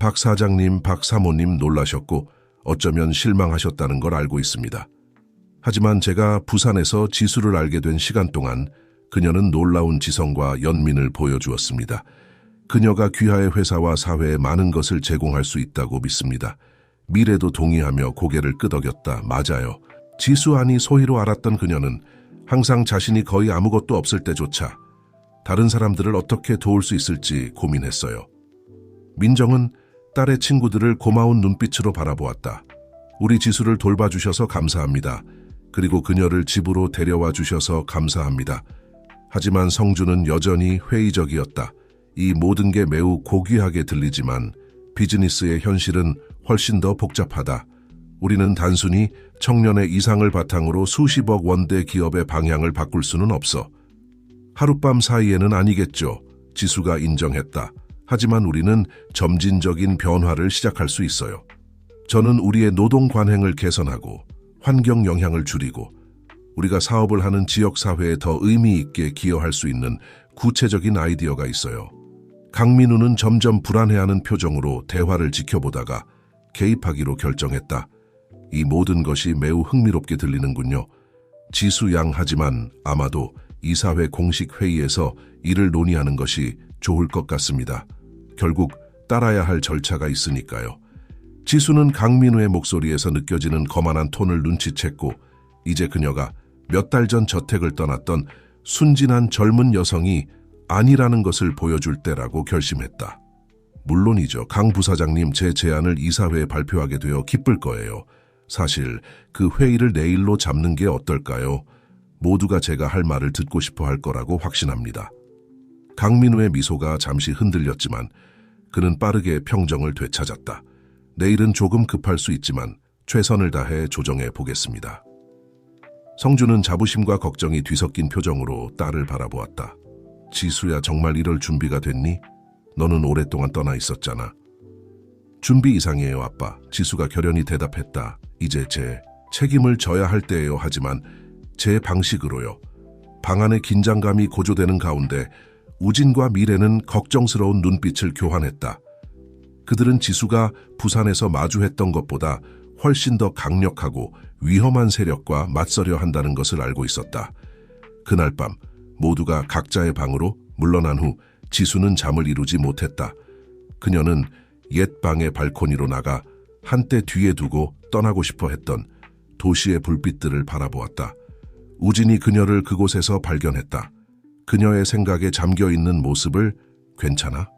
박 사장님, 박 사모님 놀라셨고 어쩌면 실망하셨다는 걸 알고 있습니다. 하지만 제가 부산에서 지수를 알게 된 시간 동안 그녀는 놀라운 지성과 연민을 보여주었습니다. 그녀가 귀하의 회사와 사회에 많은 것을 제공할 수 있다고 믿습니다. 미래도 동의하며 고개를 끄덕였다. 맞아요. 지수 안이 소희로 알았던 그녀는 항상 자신이 거의 아무것도 없을 때조차 다른 사람들을 어떻게 도울 수 있을지 고민했어요. 민정은 딸의 친구들을 고마운 눈빛으로 바라보았다. 우리 지수를 돌봐주셔서 감사합니다. 그리고 그녀를 집으로 데려와 주셔서 감사합니다. 하지만 성주는 여전히 회의적이었다. 이 모든 게 매우 고귀하게 들리지만 비즈니스의 현실은 훨씬 더 복잡하다. 우리는 단순히 청년의 이상을 바탕으로 수십억 원대 기업의 방향을 바꿀 수는 없어. 하룻밤 사이에는 아니겠죠. 지수가 인정했다. 하지만 우리는 점진적인 변화를 시작할 수 있어요. 저는 우리의 노동 관행을 개선하고 환경 영향을 줄이고 우리가 사업을 하는 지역사회에 더 의미 있게 기여할 수 있는 구체적인 아이디어가 있어요. 강민우는 점점 불안해하는 표정으로 대화를 지켜보다가 개입하기로 결정했다. 이 모든 것이 매우 흥미롭게 들리는군요. 지수 양, 하지만 아마도 이사회 공식 회의에서 이를 논의하는 것이 좋을 것 같습니다. 결국 따라야 할 절차가 있으니까요. 지수는 강민우의 목소리에서 느껴지는 거만한 톤을 눈치챘고 이제 그녀가 몇 달 전 저택을 떠났던 순진한 젊은 여성이 아니라는 것을 보여줄 때라고 결심했다. 물론이죠. 강 부사장님, 제 제안을 이사회에 발표하게 되어 기쁠 거예요. 사실 그 회의를 내일로 잡는 게 어떨까요? 모두가 제가 할 말을 듣고 싶어 할 거라고 확신합니다. 강민우의 미소가 잠시 흔들렸지만 그는 빠르게 평정을 되찾았다. 내일은 조금 급할 수 있지만 최선을 다해 조정해 보겠습니다. 성주는 자부심과 걱정이 뒤섞인 표정으로 딸을 바라보았다. 지수야, 정말 이럴 준비가 됐니? 너는 오랫동안 떠나 있었잖아. 준비 이상이에요, 아빠. 지수가 결연히 대답했다. 이제 제 책임을 져야 할 때예요. 하지만 제 방식으로요. 방 안의 긴장감이 고조되는 가운데 우진과 미래는 걱정스러운 눈빛을 교환했다. 그들은 지수가 부산에서 마주했던 것보다 훨씬 더 강력하고 위험한 세력과 맞서려 한다는 것을 알고 있었다. 그날 밤 모두가 각자의 방으로 물러난 후 지수는 잠을 이루지 못했다. 그녀는 옛 방의 발코니로 나가 한때 뒤에 두고 떠나고 싶어 했던 도시의 불빛들을 바라보았다. 우진이 그녀를 그곳에서 발견했다. 그녀의 생각에 잠겨있는 모습을 괜찮아?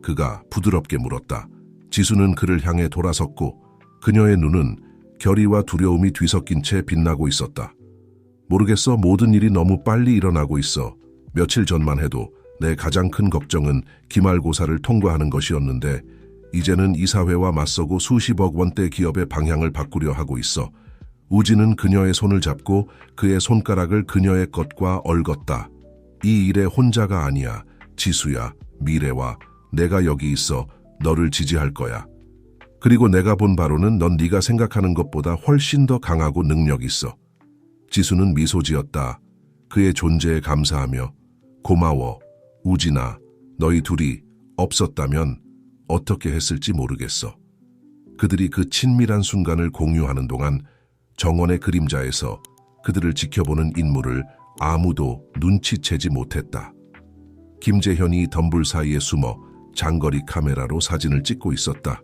그가 부드럽게 물었다. 지수는 그를 향해 돌아섰고 그녀의 눈은 결의와 두려움이 뒤섞인 채 빛나고 있었다. 모르겠어. 모든 일이 너무 빨리 일어나고 있어. 며칠 전만 해도 내 가장 큰 걱정은 기말고사를 통과하는 것이었는데 이제는 이사회와 맞서고 수십억 원대 기업의 방향을 바꾸려 하고 있어. 우진은 그녀의 손을 잡고 그의 손가락을 그녀의 것과 얽었다. 이 일에 혼자가 아니야. 지수야, 미래와 내가 여기 있어 너를 지지할 거야. 그리고 내가 본 바로는 넌 네가 생각하는 것보다 훨씬 더 강하고 능력 있어. 지수는 미소 지었다. 그의 존재에 감사하며 고마워. 우진아, 너희 둘이 없었다면 어떻게 했을지 모르겠어. 그들이 그 친밀한 순간을 공유하는 동안 정원의 그림자에서 그들을 지켜보는 인물을 아무도 눈치채지 못했다. 김재현이 덤불 사이에 숨어 장거리 카메라로 사진을 찍고 있었다.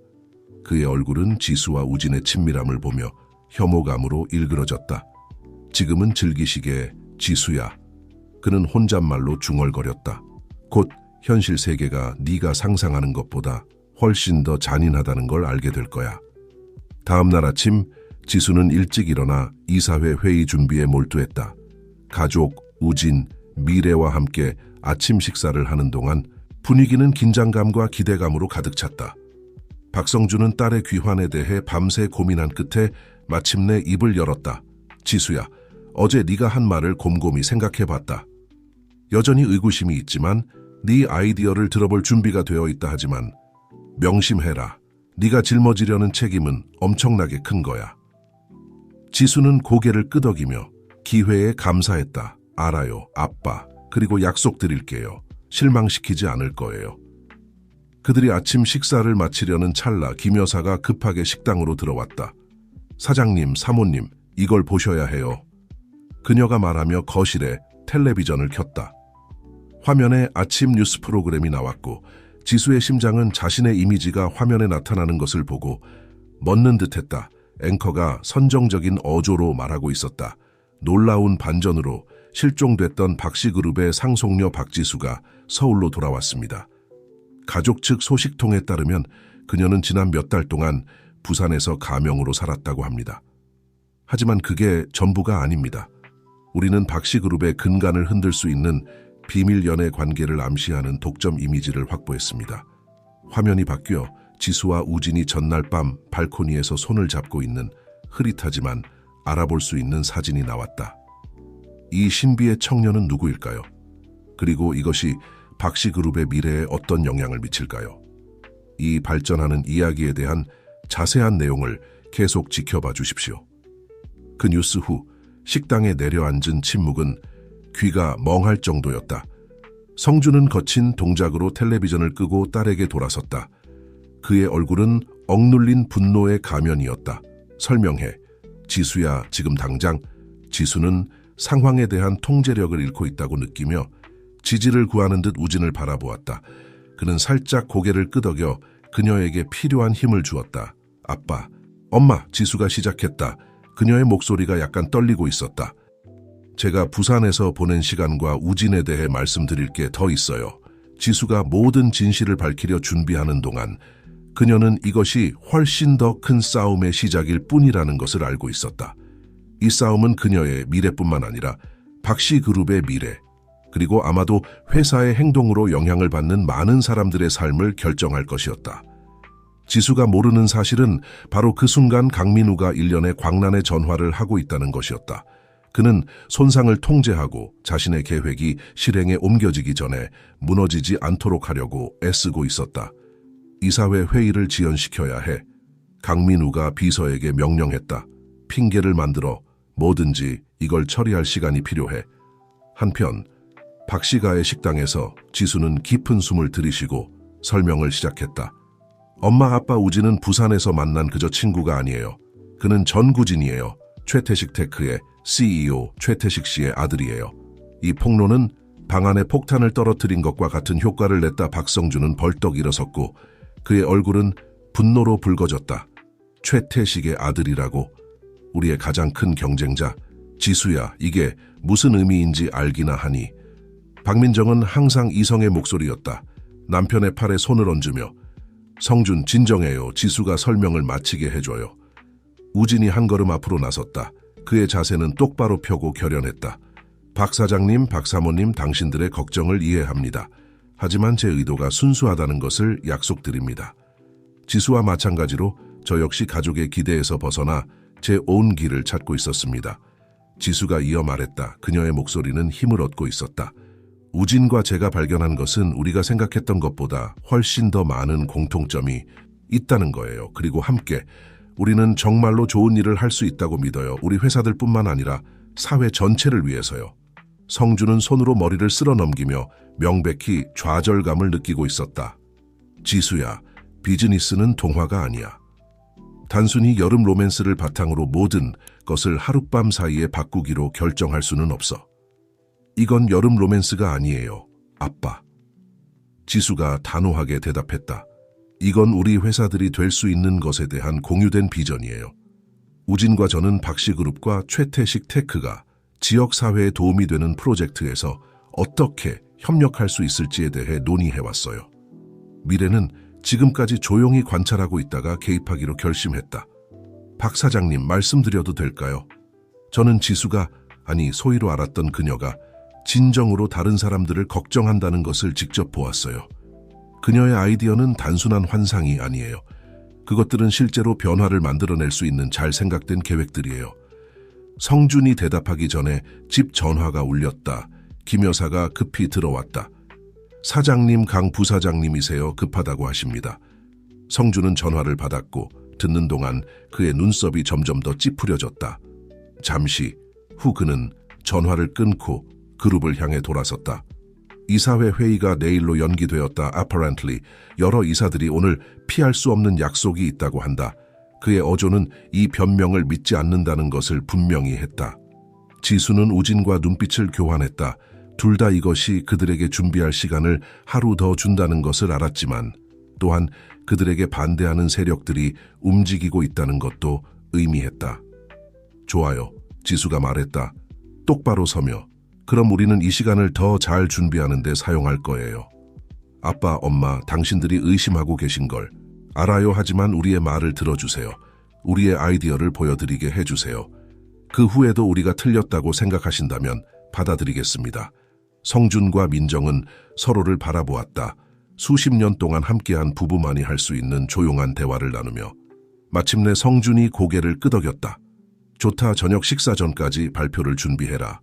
그의 얼굴은 지수와 우진의 친밀함을 보며 혐오감으로 일그러졌다. 지금은 즐기시게 지수야. 그는 혼잣말로 중얼거렸다. 곧 현실 세계가 네가 상상하는 것보다 훨씬 더 잔인하다는 걸 알게 될 거야. 다음 날 아침 지수는 일찍 일어나 이사회 회의 준비에 몰두했다. 가족, 우진, 미래와 함께 아침 식사를 하는 동안 분위기는 긴장감과 기대감으로 가득 찼다. 박성준은 딸의 귀환에 대해 밤새 고민한 끝에 마침내 입을 열었다. 지수야, 어제 네가 한 말을 곰곰이 생각해봤다. 여전히 의구심이 있지만 네 아이디어를 들어볼 준비가 되어 있다 하지만 명심해라. 네가 짊어지려는 책임은 엄청나게 큰 거야. 지수는 고개를 끄덕이며 기회에 감사했다. 알아요, 아빠. 그리고 약속드릴게요. 실망시키지 않을 거예요. 그들이 아침 식사를 마치려는 찰나 김 여사가 급하게 식당으로 들어왔다. 사장님, 사모님, 이걸 보셔야 해요. 그녀가 말하며 거실에 텔레비전을 켰다. 화면에 아침 뉴스 프로그램이 나왔고 지수의 심장은 자신의 이미지가 화면에 나타나는 것을 보고 멎는 듯했다. 앵커가 선정적인 어조로 말하고 있었다. 놀라운 반전으로 실종됐던 박씨그룹의 상속녀 박지수가 서울로 돌아왔습니다. 가족 측 소식통에 따르면 그녀는 지난 몇 달 동안 부산에서 가명으로 살았다고 합니다. 하지만 그게 전부가 아닙니다. 우리는 박씨그룹의 근간을 흔들 수 있는 비밀 연애 관계를 암시하는 독점 이미지를 확보했습니다. 화면이 바뀌어 지수와 우진이 전날 밤 발코니에서 손을 잡고 있는 흐릿하지만 알아볼 수 있는 사진이 나왔다. 이 신비의 청년은 누구일까요? 그리고 이것이 박씨그룹의 미래에 어떤 영향을 미칠까요? 이 발전하는 이야기에 대한 자세한 내용을 계속 지켜봐 주십시오. 그 뉴스 후 식당에 내려앉은 침묵은 귀가 멍할 정도였다. 성준은 거친 동작으로 텔레비전을 끄고 딸에게 돌아섰다. 그의 얼굴은 억눌린 분노의 가면이었다. 설명해. 지수야, 지금 당장. 지수는 상황에 대한 통제력을 잃고 있다고 느끼며 지지를 구하는 듯 우진을 바라보았다. 그는 살짝 고개를 끄덕여 그녀에게 필요한 힘을 주었다. 아빠, 엄마, 지수가 시작했다. 그녀의 목소리가 약간 떨리고 있었다. 제가 부산에서 보낸 시간과 우진에 대해 말씀드릴 게 더 있어요. 지수가 모든 진실을 밝히려 준비하는 동안 그녀는 이것이 훨씬 더 큰 싸움의 시작일 뿐이라는 것을 알고 있었다. 이 싸움은 그녀의 미래뿐만 아니라 박씨그룹의 미래, 그리고 아마도 회사의 행동으로 영향을 받는 많은 사람들의 삶을 결정할 것이었다. 지수가 모르는 사실은 바로 그 순간 강민우가 일련의 광란의 전화를 하고 있다는 것이었다. 그는 손상을 통제하고 자신의 계획이 실행에 옮겨지기 전에 무너지지 않도록 하려고 애쓰고 있었다. 이사회 회의를 지연시켜야 해. 강민우가 비서에게 명령했다. 핑계를 만들어 뭐든지 이걸 처리할 시간이 필요해. 한편 박씨가의 식당에서 지수는 깊은 숨을 들이쉬고 설명을 시작했다. 엄마 아빠 우진은 부산에서 만난 그저 친구가 아니에요. 그는 전구진이에요. 최태식 테크의 CEO 최태식 씨의 아들이에요. 이 폭로는 방 안에 폭탄을 떨어뜨린 것과 같은 효과를 냈다. 박성준은 벌떡 일어섰고 그의 얼굴은 분노로 붉어졌다. 최태식의 아들이라고? 우리의 가장 큰 경쟁자. 지수야, 이게 무슨 의미인지 알기나 하니. 박민정은 항상 이성의 목소리였다. 남편의 팔에 손을 얹으며 성준, 진정해요. 지수가 설명을 마치게 해줘요. 우진이 한 걸음 앞으로 나섰다. 그의 자세는 똑바로 펴고 결연했다. 박 사장님, 박 사모님, 당신들의 걱정을 이해합니다. 하지만 제 의도가 순수하다는 것을 약속드립니다. 지수와 마찬가지로 저 역시 가족의 기대에서 벗어나 제 온 길을 찾고 있었습니다. 지수가 이어 말했다. 그녀의 목소리는 힘을 얻고 있었다. 우진과 제가 발견한 것은 우리가 생각했던 것보다 훨씬 더 많은 공통점이 있다는 거예요. 그리고 함께 우리는 정말로 좋은 일을 할 수 있다고 믿어요. 우리 회사들뿐만 아니라 사회 전체를 위해서요. 성준은 손으로 머리를 쓸어 넘기며 명백히 좌절감을 느끼고 있었다. 지수야, 비즈니스는 동화가 아니야. 단순히 여름 로맨스를 바탕으로 모든 것을 하룻밤 사이에 바꾸기로 결정할 수는 없어. 이건 여름 로맨스가 아니에요, 아빠. 지수가 단호하게 대답했다. 이건 우리 회사들이 될 수 있는 것에 대한 공유된 비전이에요. 우진과 저는 박씨그룹과 최태식 테크가 지역사회에 도움이 되는 프로젝트에서 어떻게 협력할 수 있을지에 대해 논의해왔어요. 미래는 지금까지 조용히 관찰하고 있다가 개입하기로 결심했다. 박 사장님, 말씀드려도 될까요? 저는 지수가, 아니 소희로 알았던 그녀가 진정으로 다른 사람들을 걱정한다는 것을 직접 보았어요. 그녀의 아이디어는 단순한 환상이 아니에요. 그것들은 실제로 변화를 만들어낼 수 있는 잘 생각된 계획들이에요. 성준이 대답하기 전에 집 전화가 울렸다. 김 여사가 급히 들어왔다. 사장님, 강 부사장님이세요. 급하다고 하십니다. 성준은 전화를 받았고 듣는 동안 그의 눈썹이 점점 더 찌푸려졌다. 잠시 후 그는 전화를 끊고 그룹을 향해 돌아섰다. 이사회 회의가 내일로 연기되었다. Apparently 여러 이사들이 오늘 피할 수 없는 약속이 있다고 한다. 그의 어조는 이 변명을 믿지 않는다는 것을 분명히 했다. 지수는 우진과 눈빛을 교환했다. 둘 다 이것이 그들에게 준비할 시간을 하루 더 준다는 것을 알았지만 또한 그들에게 반대하는 세력들이 움직이고 있다는 것도 의미했다. 좋아요, 지수가 말했다. 똑바로 서며 그럼 우리는 이 시간을 더 잘 준비하는 데 사용할 거예요. 아빠, 엄마, 당신들이 의심하고 계신 걸 알아요. 하지만 우리의 말을 들어주세요. 우리의 아이디어를 보여드리게 해주세요. 그 후에도 우리가 틀렸다고 생각하신다면 받아들이겠습니다. 성준과 민정은 서로를 바라보았다. 수십 년 동안 함께한 부부만이 할 수 있는 조용한 대화를 나누며 마침내 성준이 고개를 끄덕였다. 좋다, 저녁 식사 전까지 발표를 준비해라.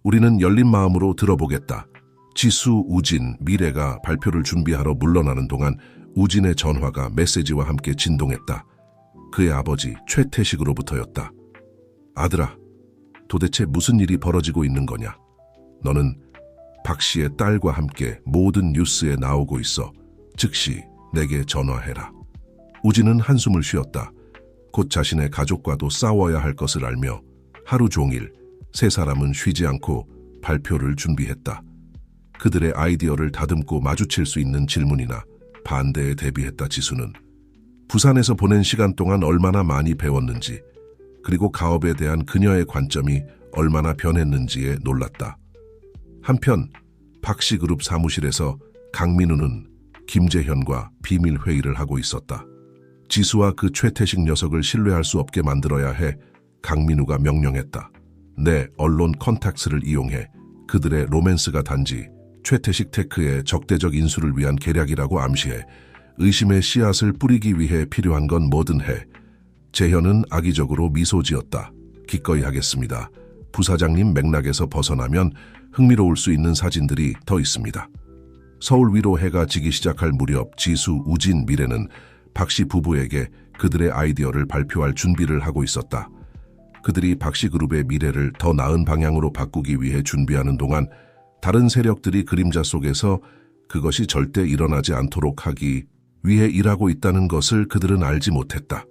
우리는 열린 마음으로 들어보겠다. 지수, 우진, 미래가 발표를 준비하러 물러나는 동안 우진의 전화가 메시지와 함께 진동했다. 그의 아버지 최태식으로부터였다. 아들아, 도대체 무슨 일이 벌어지고 있는 거냐? 너는 박 씨의 딸과 함께 모든 뉴스에 나오고 있어. 즉시 내게 전화해라. 우진은 한숨을 쉬었다. 곧 자신의 가족과도 싸워야 할 것을 알며 하루 종일 세 사람은 쉬지 않고 발표를 준비했다. 그들의 아이디어를 다듬고 마주칠 수 있는 질문이나 반대에 대비했다. 지수는 부산에서 보낸 시간 동안 얼마나 많이 배웠는지, 그리고 가업에 대한 그녀의 관점이 얼마나 변했는지에 놀랐다. 한편 박씨그룹 사무실에서 강민우는 김재현과 비밀 회의를 하고 있었다. 지수와 그 최태식 녀석을 신뢰할 수 없게 만들어야 해. 강민우가 명령했다. 내 언론 컨택트를 이용해. 그들의 로맨스가 단지 최태식 테크의 적대적 인수를 위한 계략이라고 암시해. 의심의 씨앗을 뿌리기 위해 필요한 건 뭐든 해. 재현은 악의적으로 미소 지었다. 기꺼이 하겠습니다. 부사장님 맥락에서 벗어나면 흥미로울 수 있는 사진들이 더 있습니다. 서울 위로 해가 지기 시작할 무렵 지수, 우진, 미래는 박씨 부부에게 그들의 아이디어를 발표할 준비를 하고 있었다. 그들이 박씨 그룹의 미래를 더 나은 방향으로 바꾸기 위해 준비하는 동안 다른 세력들이 그림자 속에서 그것이 절대 일어나지 않도록 하기 위해 일하고 있다는 것을 그들은 알지 못했다.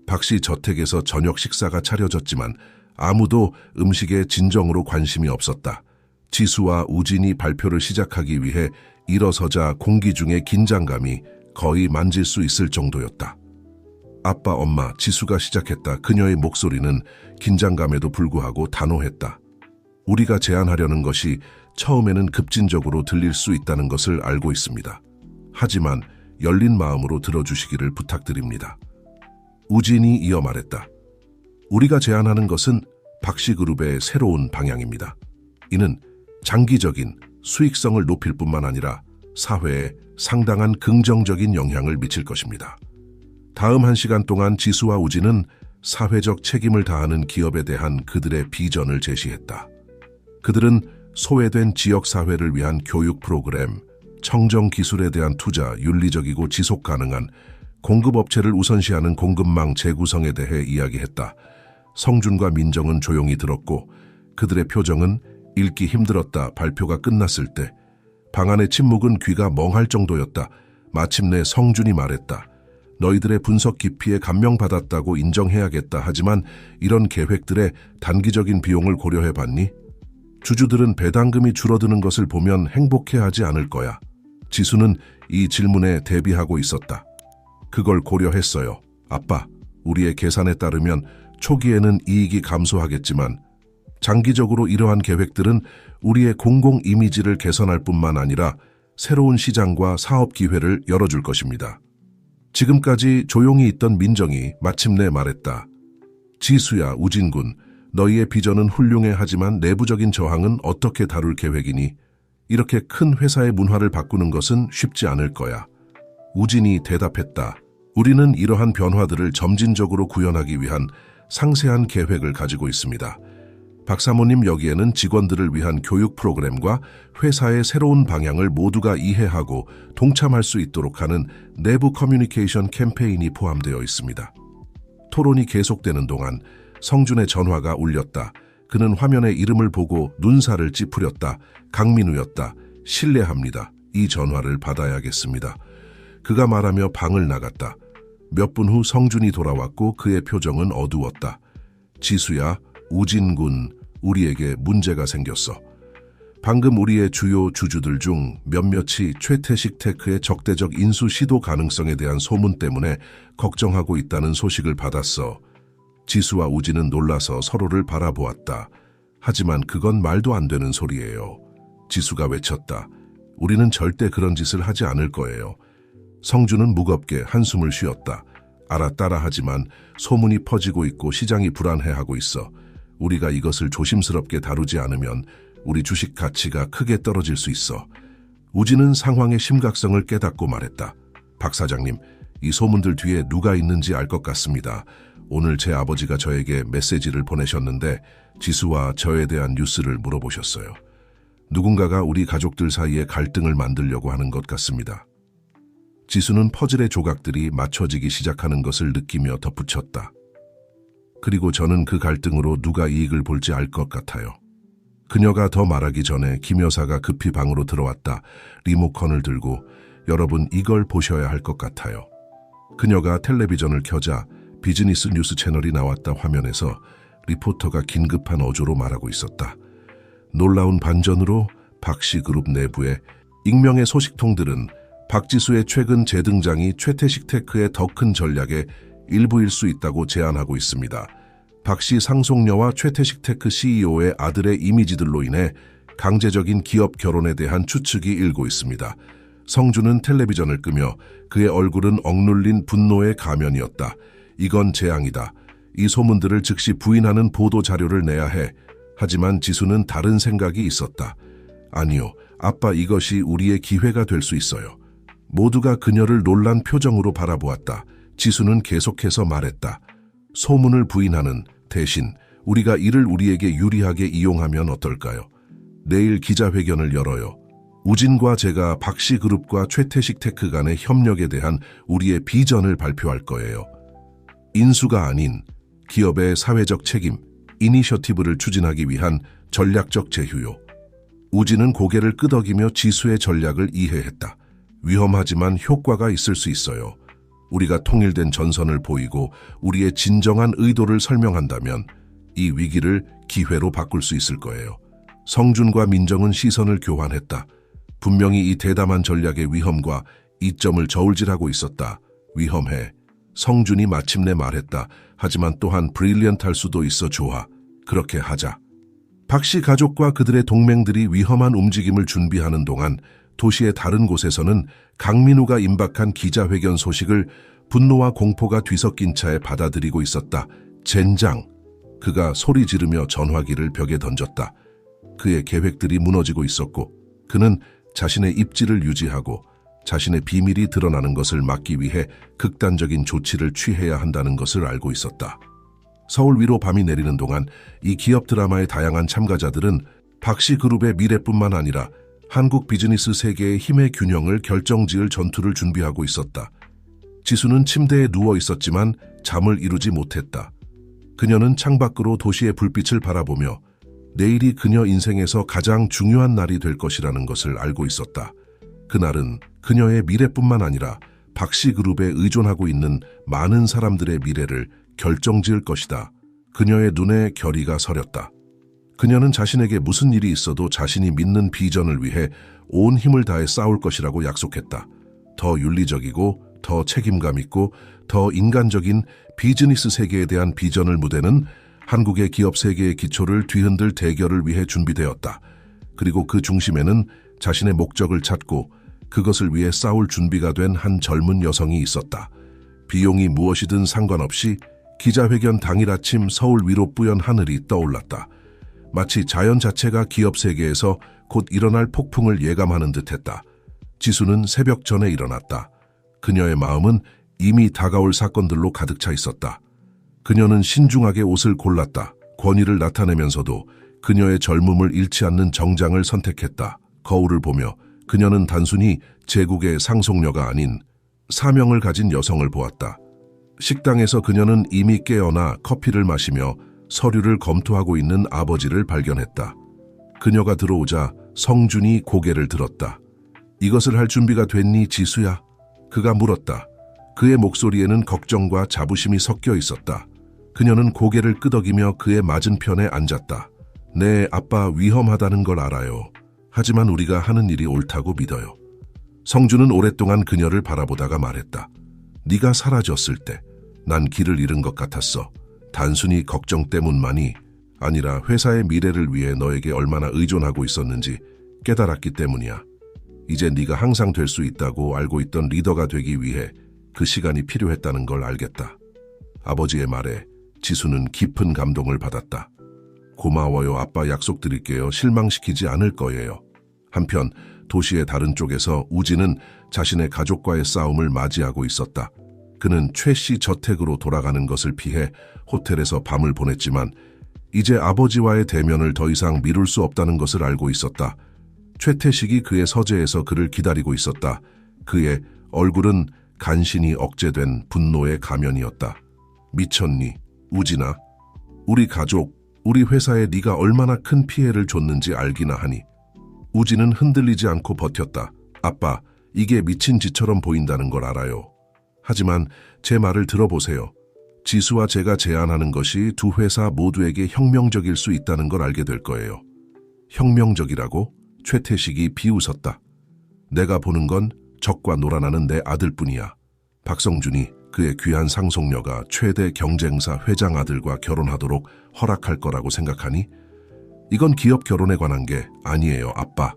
박씨 저택에서 저녁 식사가 차려졌지만 아무도 음식에 진정으로 관심이 없었다. 지수와 우진이 발표를 시작하기 위해 일어서자 공기 중에 긴장감이 거의 만질 수 있을 정도였다. 아빠, 엄마, 지수가 시작했다. 그녀의 목소리는 긴장감에도 불구하고 단호했다. 우리가 제안하려는 것이 처음에는 급진적으로 들릴 수 있다는 것을 알고 있습니다. 하지만 열린 마음으로 들어주시기를 부탁드립니다. 우진이 이어 말했다. 우리가 제안하는 것은 박씨그룹의 새로운 방향입니다. 이는 장기적인 수익성을 높일 뿐만 아니라 사회에 상당한 긍정적인 영향을 미칠 것입니다. 다음 1시간 동안 지수와 우진은 사회적 책임을 다하는 기업에 대한 그들의 비전을 제시했다. 그들은 소외된 지역사회를 위한 교육 프로그램, 청정기술에 대한 투자, 윤리적이고 지속 가능한 공급업체를 우선시하는 공급망 재구성에 대해 이야기했다. 성준과 민정은 조용히 들었고 그들의 표정은 읽기 힘들었다. 발표가 끝났을 때 방안의 침묵은 귀가 멍할 정도였다. 마침내 성준이 말했다. 너희들의 분석 깊이에 감명받았다고 인정해야겠다. 하지만 이런 계획들의 단기적인 비용을 고려해봤니? 주주들은 배당금이 줄어드는 것을 보면 행복해하지 않을 거야. 지수는 이 질문에 대비하고 있었다. 그걸 고려했어요. 아빠, 우리의 계산에 따르면 초기에는 이익이 감소하겠지만 장기적으로 이러한 계획들은 우리의 공공 이미지를 개선할 뿐만 아니라 새로운 시장과 사업 기회를 열어줄 것입니다. 지금까지 조용히 있던 민정이 마침내 말했다. 지수야, 우진군, 너희의 비전은 훌륭해. 하지만 내부적인 저항은 어떻게 다룰 계획이니? 이렇게 큰 회사의 문화를 바꾸는 것은 쉽지 않을 거야. 우진이 대답했다. 우리는 이러한 변화들을 점진적으로 구현하기 위한 상세한 계획을 가지고 있습니다. 박사모님, 여기에는 직원들을 위한 교육 프로그램과 회사의 새로운 방향을 모두가 이해하고 동참할 수 있도록 하는 내부 커뮤니케이션 캠페인이 포함되어 있습니다. 토론이 계속되는 동안 성준의 전화가 울렸다. 그는 화면에 이름을 보고 눈살을 찌푸렸다. 강민우였다. 실례합니다. 이 전화를 받아야겠습니다. 그가 말하며 방을 나갔다. 몇 분 후 성준이 돌아왔고 그의 표정은 어두웠다. 지수야, 우진군, 우리에게 문제가 생겼어. 방금 우리의 주요 주주들 중 몇몇이 최태식 테크의 적대적 인수 시도 가능성에 대한 소문 때문에 걱정하고 있다는 소식을 받았어. 지수와 우진은 놀라서 서로를 바라보았다. 하지만 그건 말도 안 되는 소리예요. 지수가 외쳤다. 우리는 절대 그런 짓을 하지 않을 거예요. 성준은 무겁게 한숨을 쉬었다. 알았다라 하지만 소문이 퍼지고 있고 시장이 불안해하고 있어. 우리가 이것을 조심스럽게 다루지 않으면 우리 주식 가치가 크게 떨어질 수 있어. 우진은 상황의 심각성을 깨닫고 말했다. 박 사장님, 이 소문들 뒤에 누가 있는지 알 것 같습니다. 오늘 제 아버지가 저에게 메시지를 보내셨는데 지수와 저에 대한 뉴스를 물어보셨어요. 누군가가 우리 가족들 사이에 갈등을 만들려고 하는 것 같습니다. 지수는 퍼즐의 조각들이 맞춰지기 시작하는 것을 느끼며 덧붙였다. 그리고 저는 그 갈등으로 누가 이익을 볼지 알 것 같아요. 그녀가 더 말하기 전에 김 여사가 급히 방으로 들어왔다. 리모컨을 들고 여러분 이걸 보셔야 할 것 같아요. 그녀가 텔레비전을 켜자 비즈니스 뉴스 채널이 나왔다. 화면에서 리포터가 긴급한 어조로 말하고 있었다. 놀라운 반전으로 박씨그룹 내부의 익명의 소식통들은 박지수의 최근 재등장이 최태식 테크의 더 큰 전략의 일부일 수 있다고 제안하고 있습니다. 박씨 상속녀와 최태식 테크 CEO의 아들의 이미지들로 인해 강제적인 기업 결혼에 대한 추측이 일고 있습니다. 성준은 텔레비전을 끄며 그의 얼굴은 억눌린 분노의 가면이었다. 이건 재앙이다. 이 소문들을 즉시 부인하는 보도 자료를 내야 해. 하지만 지수는 다른 생각이 있었다. 아니요, 아빠, 이것이 우리의 기회가 될 수 있어요. 모두가 그녀를 놀란 표정으로 바라보았다. 지수는 계속해서 말했다. 소문을 부인하는 대신 우리가 이를 우리에게 유리하게 이용하면 어떨까요? 내일 기자회견을 열어요. 우진과 제가 박씨그룹과 최태식 테크 간의 협력에 대한 우리의 비전을 발표할 거예요. 인수가 아닌 기업의 사회적 책임, 이니셔티브를 추진하기 위한 전략적 제휴요. 우진은 고개를 끄덕이며 지수의 전략을 이해했다. 위험하지만 효과가 있을 수 있어요. 우리가 통일된 전선을 보이고 우리의 진정한 의도를 설명한다면 이 위기를 기회로 바꿀 수 있을 거예요. 성준과 민정은 시선을 교환했다. 분명히 이 대담한 전략의 위험과 이점을 저울질하고 있었다. 위험해. 성준이 마침내 말했다. 하지만 또한 브릴리언트할 수도 있어. 좋아. 그렇게 하자. 박씨 가족과 그들의 동맹들이 위험한 움직임을 준비하는 동안 도시의 다른 곳에서는 강민우가 임박한 기자회견 소식을 분노와 공포가 뒤섞인 차에 받아들이고 있었다. 젠장! 그가 소리 지르며 전화기를 벽에 던졌다. 그의 계획들이 무너지고 있었고 그는 자신의 입지를 유지하고 자신의 비밀이 드러나는 것을 막기 위해 극단적인 조치를 취해야 한다는 것을 알고 있었다. 서울 위로 밤이 내리는 동안 이 기업 드라마의 다양한 참가자들은 박씨그룹의 미래뿐만 아니라 한국 비즈니스 세계의 힘의 균형을 결정지을 전투를 준비하고 있었다. 지수는 침대에 누워 있었지만 잠을 이루지 못했다. 그녀는 창밖으로 도시의 불빛을 바라보며 내일이 그녀 인생에서 가장 중요한 날이 될 것이라는 것을 알고 있었다. 그날은 그녀의 미래뿐만 아니라 박씨그룹에 의존하고 있는 많은 사람들의 미래를 결정지을 것이다. 그녀의 눈에 결의가 서렸다. 그녀는 자신에게 무슨 일이 있어도 자신이 믿는 비전을 위해 온 힘을 다해 싸울 것이라고 약속했다. 더 윤리적이고 더 책임감 있고 더 인간적인 비즈니스 세계에 대한 비전을 무대는 한국의 기업 세계의 기초를 뒤흔들 대결을 위해 준비되었다. 그리고 그 중심에는 자신의 목적을 찾고 그것을 위해 싸울 준비가 된 한 젊은 여성이 있었다. 비용이 무엇이든 상관없이 기자회견 당일 아침 서울 위로 뿌연 하늘이 떠올랐다. 마치 자연 자체가 기업 세계에서 곧 일어날 폭풍을 예감하는 듯했다. 지수는 새벽 전에 일어났다. 그녀의 마음은 이미 다가올 사건들로 가득 차 있었다. 그녀는 신중하게 옷을 골랐다. 권위를 나타내면서도 그녀의 젊음을 잃지 않는 정장을 선택했다. 거울을 보며 그녀는 단순히 제국의 상속녀가 아닌 사명을 가진 여성을 보았다. 식당에서 그녀는 이미 깨어나 커피를 마시며 서류를 검토하고 있는 아버지를 발견했다. 그녀가 들어오자 성준이 고개를 들었다. 이것을 할 준비가 됐니, 지수야? 그가 물었다. 그의 목소리에는 걱정과 자부심이 섞여 있었다. 그녀는 고개를 끄덕이며 그의 맞은편에 앉았다. 네, 아빠 위험하다는 걸 알아요. 하지만 우리가 하는 일이 옳다고 믿어요. 성준은 오랫동안 그녀를 바라보다가 말했다. 네가 사라졌을 때 난 길을 잃은 것 같았어. 단순히 걱정 때문만이 아니라 회사의 미래를 위해 너에게 얼마나 의존하고 있었는지 깨달았기 때문이야. 이제 네가 항상 될 수 있다고 알고 있던 리더가 되기 위해 그 시간이 필요했다는 걸 알겠다. 아버지의 말에 지수는 깊은 감동을 받았다. 고마워요, 아빠. 약속드릴게요. 실망시키지 않을 거예요. 한편 도시의 다른 쪽에서 우진은 자신의 가족과의 싸움을 맞이하고 있었다. 그는 최 씨 저택으로 돌아가는 것을 피해 호텔에서 밤을 보냈지만 이제 아버지와의 대면을 더 이상 미룰 수 없다는 것을 알고 있었다. 최태식이 그의 서재에서 그를 기다리고 있었다. 그의 얼굴은 간신히 억제된 분노의 가면이었다. 미쳤니, 우진아? 우리 가족, 우리 회사에 네가 얼마나 큰 피해를 줬는지 알기나 하니. 우진은 흔들리지 않고 버텼다. 아빠, 이게 미친 짓처럼 보인다는 걸 알아요. 하지만 제 말을 들어보세요. 지수와 제가 제안하는 것이 두 회사 모두에게 혁명적일 수 있다는 걸 알게 될 거예요. 혁명적이라고? 최태식이 비웃었다. 내가 보는 건 적과 놀아나는 내 아들뿐이야. 박성준이 그의 귀한 상속녀가 최대 경쟁사 회장 아들과 결혼하도록 허락할 거라고 생각하니? 이건 기업 결혼에 관한 게 아니에요, 아빠.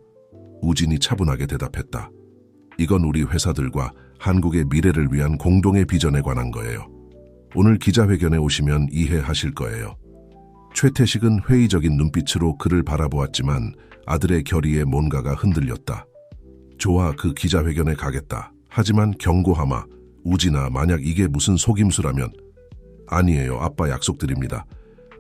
우진이 차분하게 대답했다. 이건 우리 회사들과 한국의 미래를 위한 공동의 비전에 관한 거예요. 오늘 기자회견에 오시면 이해하실 거예요. 최태식은 회의적인 눈빛으로 그를 바라보았지만 아들의 결의에 뭔가가 흔들렸다. 좋아, 그 기자회견에 가겠다. 하지만 경고하마. 우진아, 만약 이게 무슨 속임수라면. 아니에요, 아빠. 약속드립니다.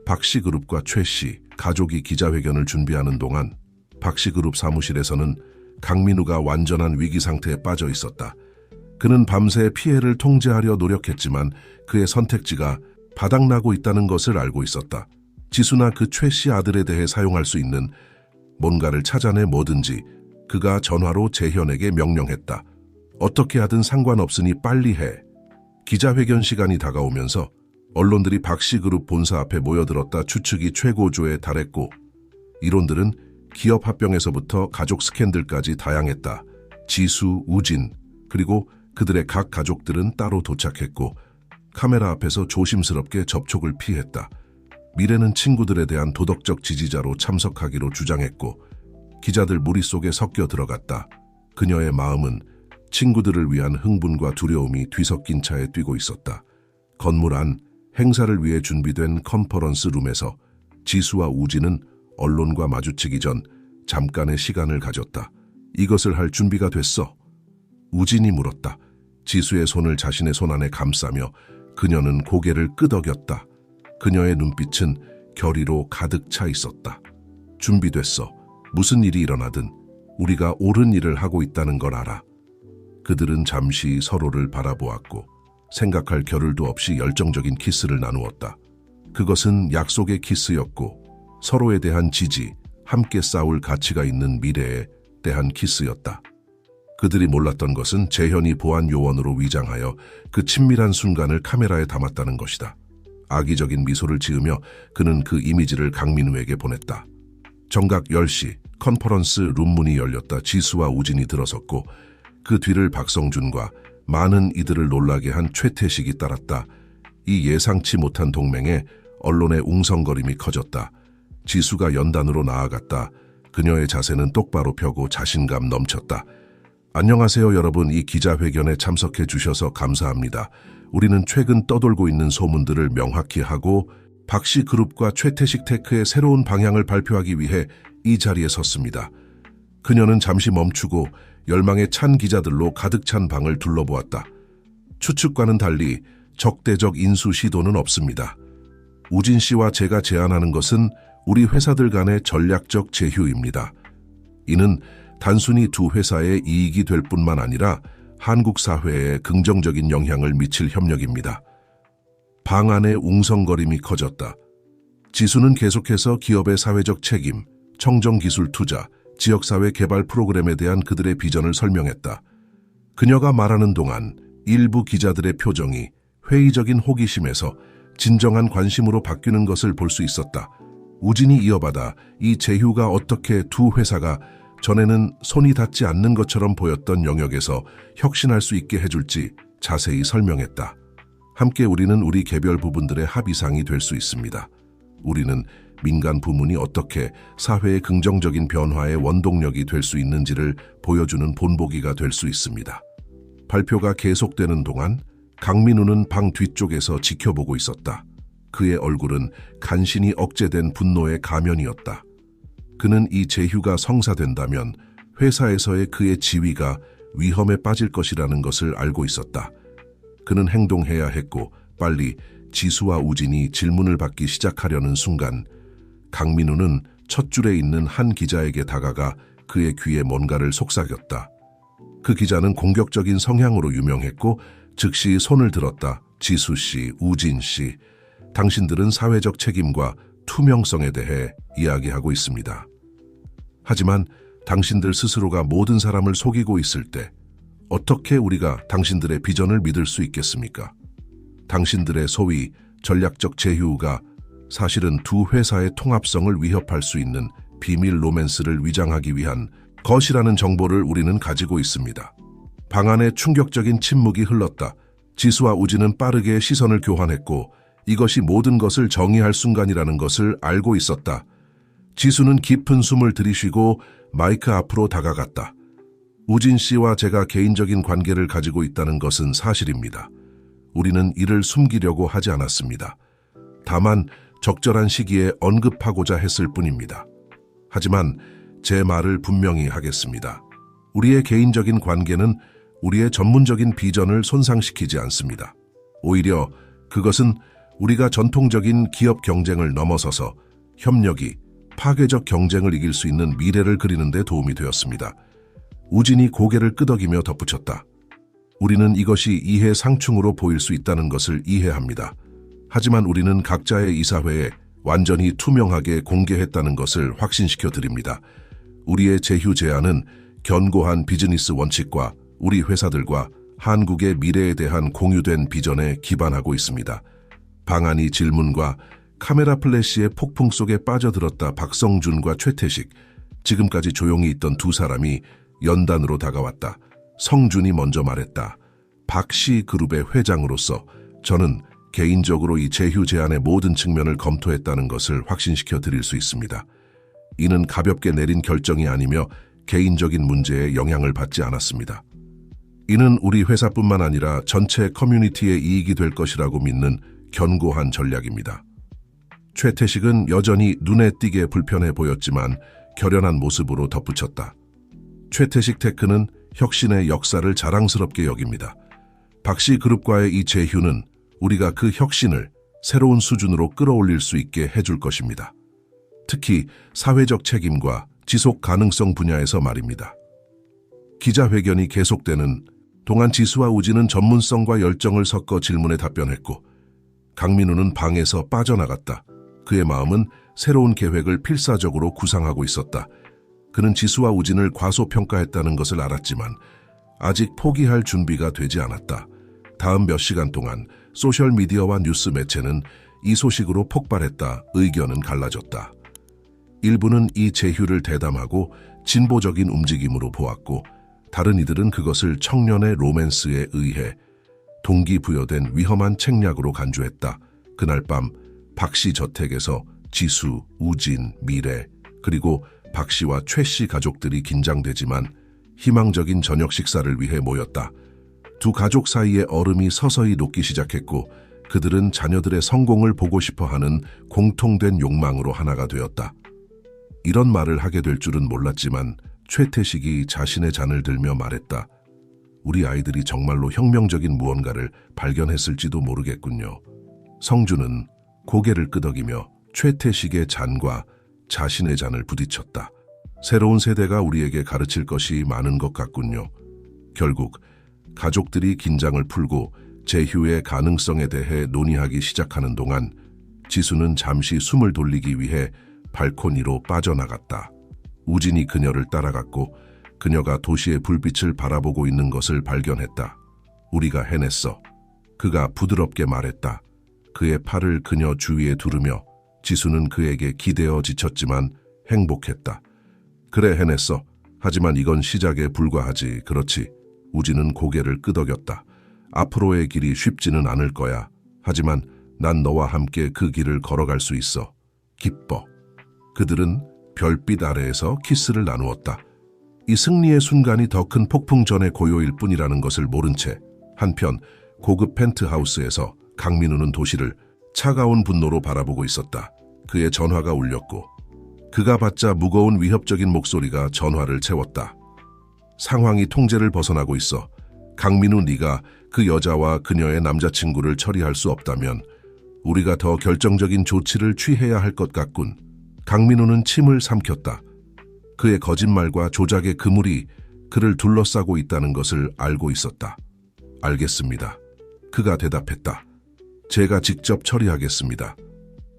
박씨그룹과 최씨, 가족이 기자회견을 준비하는 동안 박씨그룹 사무실에서는 강민우가 완전한 위기 상태에 빠져 있었다. 그는 밤새 피해를 통제하려 노력했지만 그의 선택지가 바닥나고 있다는 것을 알고 있었다. 지수나 그 최씨 아들에 대해 사용할 수 있는 뭔가를 찾아내 뭐든지 그가 전화로 재현에게 명령했다. 어떻게 하든 상관없으니 빨리 해. 기자회견 시간이 다가오면서 언론들이 박씨그룹 본사 앞에 모여들었다. 추측이 최고조에 달했고 이론들은 기업 합병에서부터 가족 스캔들까지 다양했다. 지수, 우진, 그리고 그들의 각 가족들은 따로 도착했고 카메라 앞에서 조심스럽게 접촉을 피했다. 미래는 친구들에 대한 도덕적 지지자로 참석하기로 주장했고 기자들 무리 속에 섞여 들어갔다. 그녀의 마음은 친구들을 위한 흥분과 두려움이 뒤섞인 차에 뛰고 있었다. 건물 안 행사를 위해 준비된 컨퍼런스 룸에서 지수와 우진은 언론과 마주치기 전 잠깐의 시간을 가졌다. 이것을 할 준비가 됐어? 우진이 물었다. 지수의 손을 자신의 손 안에 감싸며 그녀는 고개를 끄덕였다. 그녀의 눈빛은 결의로 가득 차 있었다. 준비됐어. 무슨 일이 일어나든 우리가 옳은 일을 하고 있다는 걸 알아. 그들은 잠시 서로를 바라보았고 생각할 겨를도 없이 열정적인 키스를 나누었다. 그것은 약속의 키스였고 서로에 대한 지지, 함께 싸울 가치가 있는 미래에 대한 키스였다. 그들이 몰랐던 것은 재현이 보안 요원으로 위장하여 그 친밀한 순간을 카메라에 담았다는 것이다. 악의적인 미소를 지으며 그는 그 이미지를 강민우에게 보냈다. 정각 10시 컨퍼런스 룸문이 열렸다. 지수와 우진이 들어섰고 그 뒤를 박성준과 많은 이들을 놀라게 한 최태식이 따랐다. 이 예상치 못한 동맹에 언론의 웅성거림이 커졌다. 지수가 연단으로 나아갔다. 그녀의 자세는 똑바로 펴고 자신감 넘쳤다. 안녕하세요 여러분, 이 기자회견에 참석해 주셔서 감사합니다. 우리는 최근 떠돌고 있는 소문들을 명확히 하고 박씨 그룹과 최태식 테크의 새로운 방향을 발표하기 위해 이 자리에 섰습니다. 그녀는 잠시 멈추고 열망에 찬 기자들로 가득 찬 방을 둘러보았다. 추측과는 달리 적대적 인수 시도는 없습니다. 우진 씨와 제가 제안하는 것은 우리 회사들 간의 전략적 제휴입니다. 이는 단순히 두 회사의 이익이 될 뿐만 아니라 한국 사회에 긍정적인 영향을 미칠 협력입니다. 방 안의 웅성거림이 커졌다. 지수는 계속해서 기업의 사회적 책임, 청정기술 투자, 지역사회 개발 프로그램에 대한 그들의 비전을 설명했다. 그녀가 말하는 동안 일부 기자들의 표정이 회의적인 호기심에서 진정한 관심으로 바뀌는 것을 볼 수 있었다. 우진이 이어받아 이 제휴가 어떻게 두 회사가 전에는 손이 닿지 않는 것처럼 보였던 영역에서 혁신할 수 있게 해줄지 자세히 설명했다. 함께 우리는 우리 개별 부분들의 합의상이 될 수 있습니다. 우리는 민간 부문이 어떻게 사회의 긍정적인 변화의 원동력이 될 수 있는지를 보여주는 본보기가 될 수 있습니다. 발표가 계속되는 동안 강민우는 방 뒤쪽에서 지켜보고 있었다. 그의 얼굴은 간신히 억제된 분노의 가면이었다. 그는 이 제휴가 성사된다면 회사에서의 그의 지위가 위험에 빠질 것이라는 것을 알고 있었다. 그는 행동해야 했고 빨리 지수와 우진이 질문을 받기 시작하려는 순간 강민우는 첫 줄에 있는 한 기자에게 다가가 그의 귀에 뭔가를 속삭였다. 그 기자는 공격적인 성향으로 유명했고 즉시 손을 들었다. 지수 씨, 우진 씨, 당신들은 사회적 책임과 투명성에 대해 이야기하고 있습니다. 하지만 당신들 스스로가 모든 사람을 속이고 있을 때 어떻게 우리가 당신들의 비전을 믿을 수 있겠습니까? 당신들의 소위 전략적 제휴가 사실은 두 회사의 통합성을 위협할 수 있는 비밀 로맨스를 위장하기 위한 것이라는 정보를 우리는 가지고 있습니다. 방 안에 충격적인 침묵이 흘렀다. 지수와 우진은 빠르게 시선을 교환했고 이것이 모든 것을 정의할 순간이라는 것을 알고 있었다. 지수는 깊은 숨을 들이쉬고 마이크 앞으로 다가갔다. 우진 씨와 제가 개인적인 관계를 가지고 있다는 것은 사실입니다. 우리는 이를 숨기려고 하지 않았습니다. 다만 적절한 시기에 언급하고자 했을 뿐입니다. 하지만 제 말을 분명히 하겠습니다. 우리의 개인적인 관계는 우리의 전문적인 비전을 손상시키지 않습니다. 오히려 그것은 우리가 전통적인 기업 경쟁을 넘어서서 협력이 파괴적 경쟁을 이길 수 있는 미래를 그리는 데 도움이 되었습니다. 우진이 고개를 끄덕이며 덧붙였다. 우리는 이것이 이해상충으로 보일 수 있다는 것을 이해합니다. 하지만 우리는 각자의 이사회에 완전히 투명하게 공개했다는 것을 확신시켜 드립니다. 우리의 제휴 제안은 견고한 비즈니스 원칙과 우리 회사들과 한국의 미래에 대한 공유된 비전에 기반하고 있습니다. 방안이 질문과 카메라 플래시의 폭풍 속에 빠져들었다. 박성준과 최태식, 지금까지 조용히 있던 두 사람이 연단으로 다가왔다. 성준이 먼저 말했다. 박씨 그룹의 회장으로서 저는 개인적으로 이 제휴 제안의 모든 측면을 검토했다는 것을 확신시켜 드릴 수 있습니다. 이는 가볍게 내린 결정이 아니며 개인적인 문제에 영향을 받지 않았습니다. 이는 우리 회사뿐만 아니라 전체 커뮤니티의 이익이 될 것이라고 믿는 견고한 전략입니다. 최태식은 여전히 눈에 띄게 불편해 보였지만 결연한 모습으로 덧붙였다. 최태식 테크는 혁신의 역사를 자랑스럽게 여깁니다. 박씨 그룹과의 이 제휴는 우리가 그 혁신을 새로운 수준으로 끌어올릴 수 있게 해줄 것입니다. 특히 사회적 책임과 지속 가능성 분야에서 말입니다. 기자회견이 계속되는 동안 지수와 우진은 전문성과 열정을 섞어 질문에 답변했고 강민우는 방에서 빠져나갔다. 그의 마음은 새로운 계획을 필사적으로 구상하고 있었다. 그는 지수와 우진을 과소평가했다는 것을 알았지만 아직 포기할 준비가 되지 않았다. 다음 몇 시간 동안 소셜미디어와 뉴스 매체는 이 소식으로 폭발했다. 의견은 갈라졌다. 일부는 이 제휴를 대담하고 진보적인 움직임으로 보았고, 다른 이들은 그것을 청년의 로맨스에 의해 동기부여된 위험한 책략으로 간주했다. 그날 밤 박씨 저택에서 지수, 우진, 미래, 그리고 박씨와 최씨 가족들이 긴장되지만 희망적인 저녁 식사를 위해 모였다. 두 가족 사이에 얼음이 서서히 녹기 시작했고, 그들은 자녀들의 성공을 보고 싶어하는 공통된 욕망으로 하나가 되었다. 이런 말을 하게 될 줄은 몰랐지만 최태식이 자신의 잔을 들며 말했다. 우리 아이들이 정말로 혁명적인 무언가를 발견했을지도 모르겠군요. 성주는 고개를 끄덕이며 최태식의 잔과 자신의 잔을 부딪혔다. 새로운 세대가 우리에게 가르칠 것이 많은 것 같군요. 결국 가족들이 긴장을 풀고 제휴의 가능성에 대해 논의하기 시작하는 동안 지수는 잠시 숨을 돌리기 위해 발코니로 빠져나갔다. 우진이 그녀를 따라갔고 그녀가 도시의 불빛을 바라보고 있는 것을 발견했다. 우리가 해냈어. 그가 부드럽게 말했다. 그의 팔을 그녀 주위에 두르며 지수는 그에게 기대어 지쳤지만 행복했다. 그래, 해냈어. 하지만 이건 시작에 불과하지. 그렇지. 우진은 고개를 끄덕였다. 앞으로의 길이 쉽지는 않을 거야. 하지만 난 너와 함께 그 길을 걸어갈 수 있어. 기뻐. 그들은 별빛 아래에서 키스를 나누었다. 이 승리의 순간이 더 큰 폭풍 전의 고요일 뿐이라는 것을 모른 채 한편 고급 펜트하우스에서 강민우는 도시를 차가운 분노로 바라보고 있었다. 그의 전화가 울렸고 그가 받자 무거운 위협적인 목소리가 전화를 채웠다. 상황이 통제를 벗어나고 있어. 강민우, 네가 그 여자와 그녀의 남자친구를 처리할 수 없다면 우리가 더 결정적인 조치를 취해야 할 것 같군. 강민우는 침을 삼켰다. 그의 거짓말과 조작의 그물이 그를 둘러싸고 있다는 것을 알고 있었다. 알겠습니다. 그가 대답했다. 제가 직접 처리하겠습니다.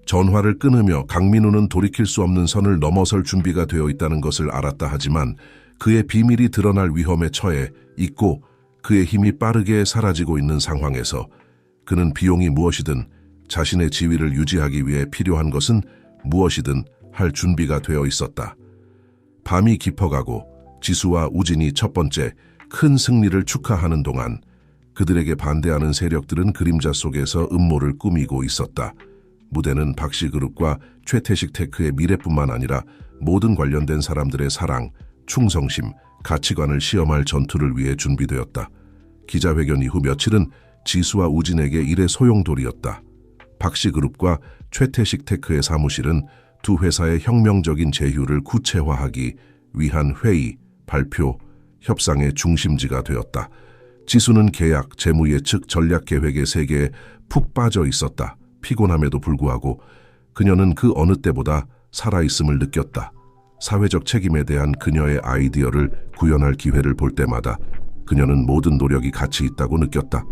전화를 끊으며 강민우는 돌이킬 수 없는 선을 넘어설 준비가 되어 있다는 것을 알았다. 하지만 그의 비밀이 드러날 위험에 처해 있고 그의 힘이 빠르게 사라지고 있는 상황에서 그는 비용이 무엇이든 자신의 지위를 유지하기 위해 필요한 것은 무엇이든 할 준비가 되어 있었다. 밤이 깊어가고 지수와 우진이 첫 번째 큰 승리를 축하하는 동안 그들에게 반대하는 세력들은 그림자 속에서 음모를 꾸미고 있었다. 무대는 박씨그룹과 최태식 테크의 미래뿐만 아니라 모든 관련된 사람들의 사랑, 충성심, 가치관을 시험할 전투를 위해 준비되었다. 기자회견 이후 며칠은 지수와 우진에게 일의 소용돌이였다. 박씨그룹과 최태식 테크의 사무실은 두 회사의 혁명적인 제휴를 구체화하기 위한 회의, 발표, 협상의 중심지가 되었다. 지수는 계약, 재무예측, 전략계획의 세계에 푹 빠져 있었다. 피곤함에도 불구하고 그녀는 그 어느 때보다 살아있음을 느꼈다. 사회적 책임에 대한 그녀의 아이디어를 구현할 기회를 볼 때마다 그녀는 모든 노력이 가치 있다고 느꼈다.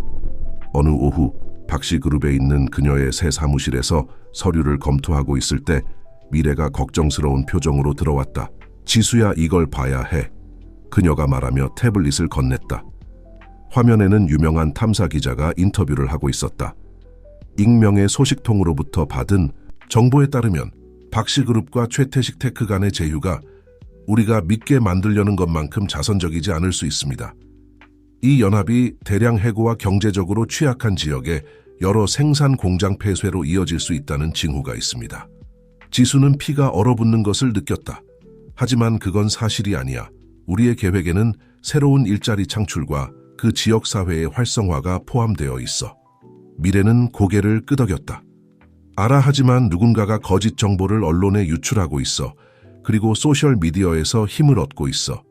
어느 오후 박씨그룹에 있는 그녀의 새 사무실에서 서류를 검토하고 있을 때 미래가 걱정스러운 표정으로 들어왔다. 지수야, 이걸 봐야 해. 그녀가 말하며 태블릿을 건넸다. 화면에는 유명한 탐사 기자가 인터뷰를 하고 있었다. 익명의 소식통으로부터 받은 정보에 따르면 박씨그룹과 최태식 테크 간의 제휴가 우리가 믿게 만들려는 것만큼 자선적이지 않을 수 있습니다. 이 연합이 대량 해고와 경제적으로 취약한 지역에 여러 생산 공장 폐쇄로 이어질 수 있다는 징후가 있습니다. 지수는 피가 얼어붙는 것을 느꼈다. 하지만 그건 사실이 아니야. 우리의 계획에는 새로운 일자리 창출과 그 지역사회의 활성화가 포함되어 있어. 미래는 고개를 끄덕였다. 알아, 하지만 누군가가 거짓 정보를 언론에 유출하고 있어. 그리고 소셜미디어에서 힘을 얻고 있어.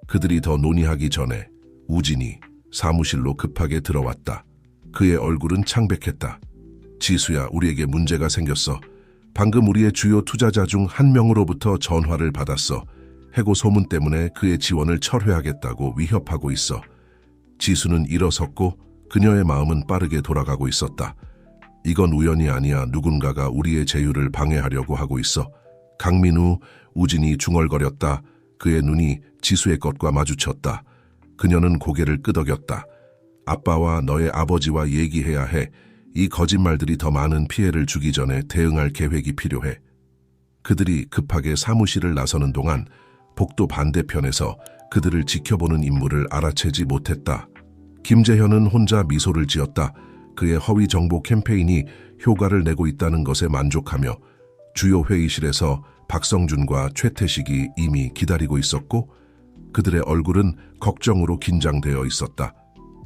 그들이 더 논의하기 전에 우진이 사무실로 급하게 들어왔다. 그의 얼굴은 창백했다. 지수야, 우리에게 문제가 생겼어. 방금 우리의 주요 투자자 중 한 명으로부터 전화를 받았어. 해고 소문 때문에 그의 지원을 철회하겠다고 위협하고 있어. 지수는 일어섰고 그녀의 마음은 빠르게 돌아가고 있었다. 이건 우연이 아니야. 누군가가 우리의 제휴를 방해하려고 하고 있어. 강민우, 우진이 중얼거렸다. 그의 눈이 지수의 것과 마주쳤다. 그녀는 고개를 끄덕였다. 아빠와 너의 아버지와 얘기해야 해. 이 거짓말들이 더 많은 피해를 주기 전에 대응할 계획이 필요해. 그들이 급하게 사무실을 나서는 동안 복도 반대편에서 그들을 지켜보는 인물을 알아채지 못했다. 김재현은 혼자 미소를 지었다. 그의 허위 정보 캠페인이 효과를 내고 있다는 것에 만족하며 주요 회의실에서 박성준과 최태식이 이미 기다리고 있었고 그들의 얼굴은 걱정으로 긴장되어 있었다.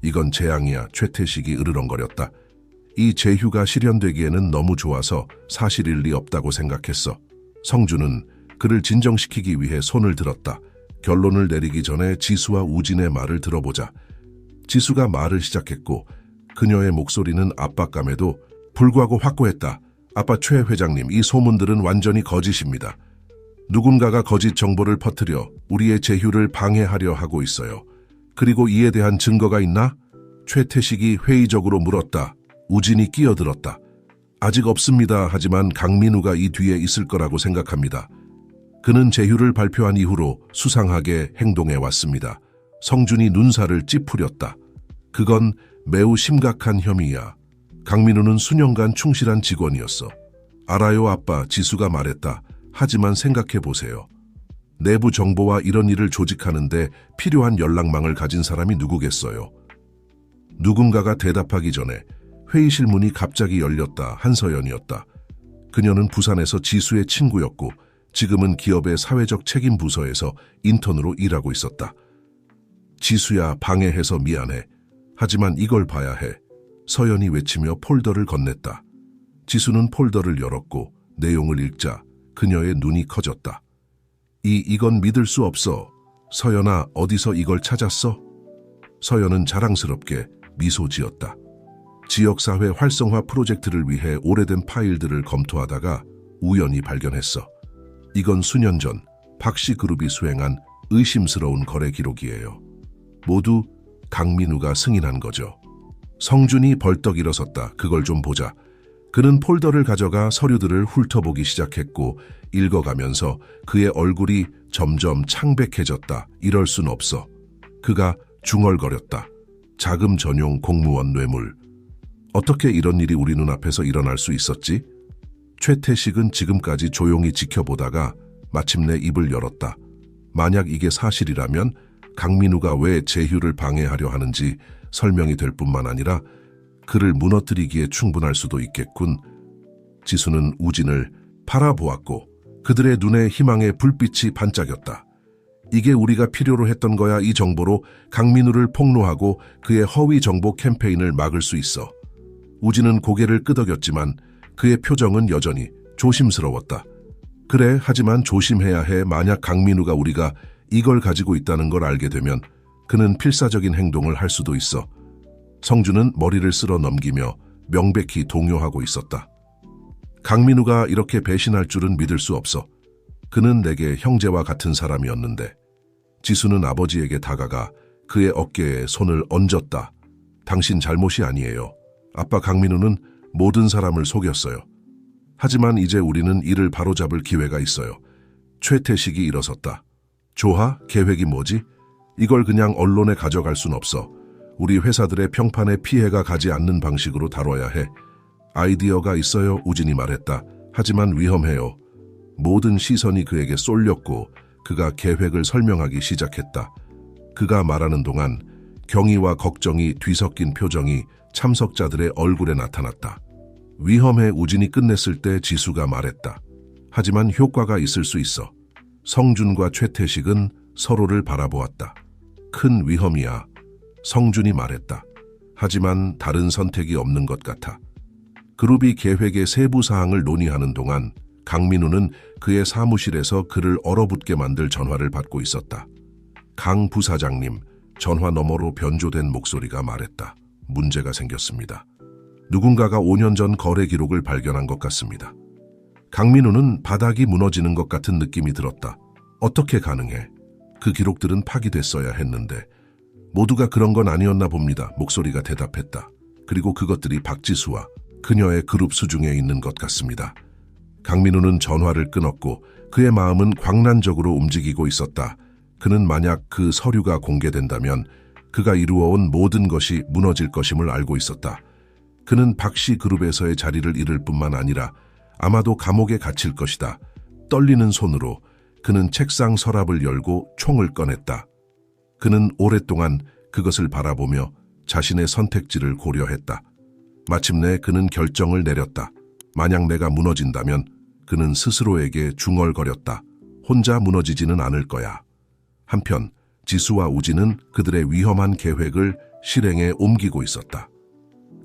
이건 재앙이야. 최태식이 으르렁거렸다. 이 제휴가 실현되기에는 너무 좋아서 사실일 리 없다고 생각했어. 성준은 그를 진정시키기 위해 손을 들었다. 결론을 내리기 전에 지수와 우진의 말을 들어보자. 지수가 말을 시작했고 그녀의 목소리는 압박감에도 불구하고 확고했다. 아빠 최 회장님, 이 소문들은 완전히 거짓입니다. 누군가가 거짓 정보를 퍼뜨려 우리의 제휴를 방해하려 하고 있어요. 그리고 이에 대한 증거가 있나? 최태식이 회의적으로 물었다. 우진이 끼어들었다. 아직 없습니다. 하지만 강민우가 이 뒤에 있을 거라고 생각합니다. 그는 제휴를 발표한 이후로 수상하게 행동해 왔습니다. 성준이 눈살을 찌푸렸다. 그건 매우 심각한 혐의야. 강민우는 수년간 충실한 직원이었어. 알아요, 아빠. 지수가 말했다. 하지만 생각해 보세요. 내부 정보와 이런 일을 조직하는데 필요한 연락망을 가진 사람이 누구겠어요? 누군가가 대답하기 전에 회의실 문이 갑자기 열렸다. 한서연이었다. 그녀는 부산에서 지수의 친구였고 지금은 기업의 사회적 책임 부서에서 인턴으로 일하고 있었다. 지수야, 방해해서 미안해. 하지만 이걸 봐야 해. 서연이 외치며 폴더를 건넸다. 지수는 폴더를 열었고 내용을 읽자 그녀의 눈이 커졌다. 이건 믿을 수 없어. 서연아, 어디서 이걸 찾았어? 서연은 자랑스럽게 미소 지었다. 지역사회 활성화 프로젝트를 위해 오래된 파일들을 검토하다가 우연히 발견했어. 이건 수년 전 박씨 그룹이 수행한 의심스러운 거래 기록이에요. 모두 강민우가 승인한 거죠. 성준이 벌떡 일어섰다. 그걸 좀 보자. 그는 폴더를 가져가 서류들을 훑어보기 시작했고 읽어가면서 그의 얼굴이 점점 창백해졌다. 이럴 순 없어. 그가 중얼거렸다. 자금 전용 공무원 뇌물. 어떻게 이런 일이 우리 눈앞에서 일어날 수 있었지? 최태식은 지금까지 조용히 지켜보다가 마침내 입을 열었다. 만약 이게 사실이라면 강민우가 왜 제휴를 방해하려 하는지 설명이 될 뿐만 아니라 그를 무너뜨리기에 충분할 수도 있겠군. 지수는 우진을 바라보았고 그들의 눈에 희망의 불빛이 반짝였다. 이게 우리가 필요로 했던 거야. 이 정보로 강민우를 폭로하고 그의 허위 정보 캠페인을 막을 수 있어. 우진은 고개를 끄덕였지만 그의 표정은 여전히 조심스러웠다. 그래, 하지만 조심해야 해. 만약 강민우가 우리가 이걸 가지고 있다는 걸 알게 되면 그는 필사적인 행동을 할 수도 있어. 성준은 머리를 쓸어 넘기며 명백히 동요하고 있었다. 강민우가 이렇게 배신할 줄은 믿을 수 없어. 그는 내게 형제와 같은 사람이었는데. 지수는 아버지에게 다가가 그의 어깨에 손을 얹었다. 당신 잘못이 아니에요. 아빠 강민우는 모든 사람을 속였어요. 하지만 이제 우리는 이를 바로잡을 기회가 있어요. 최태식이 일어섰다. 조하, 계획이 뭐지? 이걸 그냥 언론에 가져갈 순 없어. 우리 회사들의 평판에 피해가 가지 않는 방식으로 다뤄야 해. 아이디어가 있어요, 우진이 말했다. 하지만 위험해요. 모든 시선이 그에게 쏠렸고 그가 계획을 설명하기 시작했다. 그가 말하는 동안 경의와 걱정이 뒤섞인 표정이 참석자들의 얼굴에 나타났다. 위험해. 우진이 끝냈을 때 지수가 말했다. 하지만 효과가 있을 수 있어. 성준과 최태식은 서로를 바라보았다. 큰 위험이야. 성준이 말했다. 하지만 다른 선택이 없는 것 같아. 그룹이 계획의 세부 사항을 논의하는 동안 강민우는 그의 사무실에서 그를 얼어붙게 만들 전화를 받고 있었다. 강 부사장님, 전화 너머로 변조된 목소리가 말했다. 문제가 생겼습니다. 누군가가 5년 전 거래 기록을 발견한 것 같습니다. 강민우는 바닥이 무너지는 것 같은 느낌이 들었다. 어떻게 가능해? 그 기록들은 파기됐어야 했는데. 모두가 그런 건 아니었나 봅니다. 목소리가 대답했다. 그리고 그것들이 박지수와 그녀의 그룹 수중에 있는 것 같습니다. 강민우는 전화를 끊었고 그의 마음은 광란적으로 움직이고 있었다. 그는 만약 그 서류가 공개된다면 그가 이루어온 모든 것이 무너질 것임을 알고 있었다. 그는 박씨 그룹에서의 자리를 잃을 뿐만 아니라 아마도 감옥에 갇힐 것이다. 떨리는 손으로 그는 책상 서랍을 열고 총을 꺼냈다. 그는 오랫동안 그것을 바라보며 자신의 선택지를 고려했다. 마침내 그는 결정을 내렸다. 만약 내가 무너진다면 그는 스스로에게 중얼거렸다. 혼자 무너지지는 않을 거야. 한편 지수와 우진은 그들의 위험한 계획을 실행에 옮기고 있었다.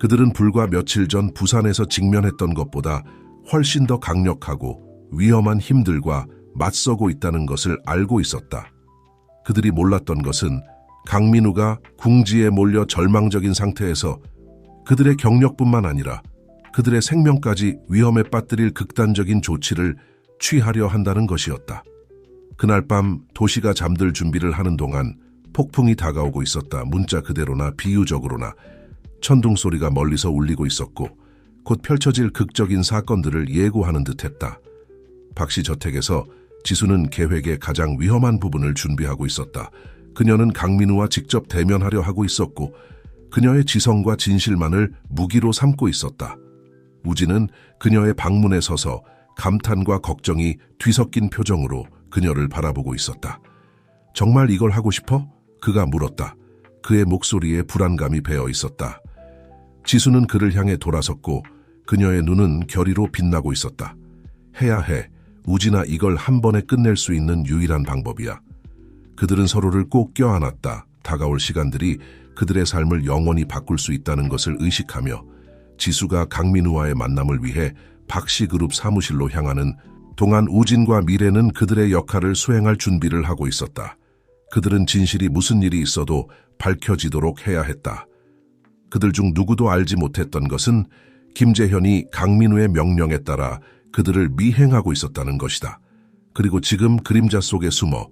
그들은 불과 며칠 전 부산에서 직면했던 것보다 훨씬 더 강력하고 위험한 힘들과 맞서고 있다는 것을 알고 있었다. 그들이 몰랐던 것은 강민우가 궁지에 몰려 절망적인 상태에서 그들의 경력뿐만 아니라 그들의 생명까지 위험에 빠뜨릴 극단적인 조치를 취하려 한다는 것이었다. 그날 밤 도시가 잠들 준비를 하는 동안 폭풍이 다가오고 있었다. 문자 그대로나 비유적으로나 천둥 소리가 멀리서 울리고 있었고 곧 펼쳐질 극적인 사건들을 예고하는 듯했다. 박씨 저택에서 지수는 계획의 가장 위험한 부분을 준비하고 있었다. 그녀는 강민우와 직접 대면하려 하고 있었고 그녀의 지성과 진실만을 무기로 삼고 있었다. 우진은 그녀의 방문에 서서 감탄과 걱정이 뒤섞인 표정으로 그녀를 바라보고 있었다. 정말 이걸 하고 싶어? 그가 물었다. 그의 목소리에 불안감이 배어 있었다. 지수는 그를 향해 돌아섰고 그녀의 눈은 결의로 빛나고 있었다. 해야 해. 우진아, 이걸 한 번에 끝낼 수 있는 유일한 방법이야. 그들은 서로를 꼭 껴안았다. 다가올 시간들이 그들의 삶을 영원히 바꿀 수 있다는 것을 의식하며 지수가 강민우와의 만남을 위해 박씨 그룹 사무실로 향하는 동안 우진과 미래는 그들의 역할을 수행할 준비를 하고 있었다. 그들은 진실이 무슨 일이 있어도 밝혀지도록 해야 했다. 그들 중 누구도 알지 못했던 것은 김재현이 강민우의 명령에 따라 그들을 미행하고 있었다는 것이다. 그리고 지금 그림자 속에 숨어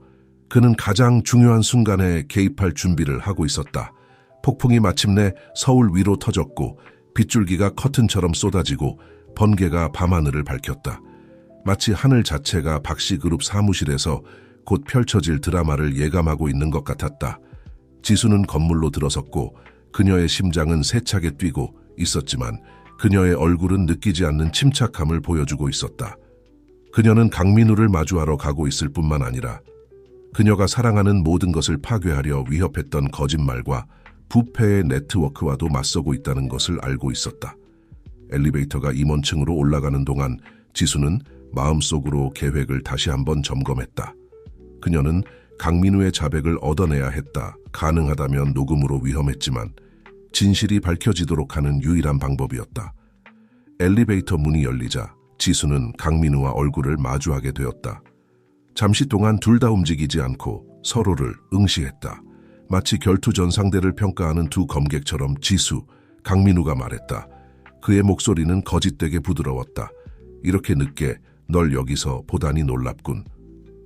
그는 가장 중요한 순간에 개입할 준비를 하고 있었다. 폭풍이 마침내 서울 위로 터졌고 빗줄기가 커튼처럼 쏟아지고 번개가 밤하늘을 밝혔다. 마치 하늘 자체가 박씨 그룹 사무실에서 곧 펼쳐질 드라마를 예감하고 있는 것 같았다. 지수는 건물로 들어섰고 그녀의 심장은 세차게 뛰고 있었지만 그녀의 얼굴은 느끼지 않는 침착함을 보여주고 있었다. 그녀는 강민우를 마주하러 가고 있을 뿐만 아니라 그녀가 사랑하는 모든 것을 파괴하려 위협했던 거짓말과 부패의 네트워크와도 맞서고 있다는 것을 알고 있었다. 엘리베이터가 임원층으로 올라가는 동안 지수는 마음속으로 계획을 다시 한번 점검했다. 그녀는 강민우의 자백을 얻어내야 했다. 가능하다면 녹음으로 위험했지만 진실이 밝혀지도록 하는 유일한 방법이었다. 엘리베이터 문이 열리자 지수는 강민우와 얼굴을 마주하게 되었다. 잠시 동안 둘 다 움직이지 않고 서로를 응시했다. 마치 결투전 상대를 평가하는 두 검객처럼 지수, 강민우가 말했다. 그의 목소리는 거짓되게 부드러웠다. 이렇게 늦게 널 여기서 보다니 놀랍군.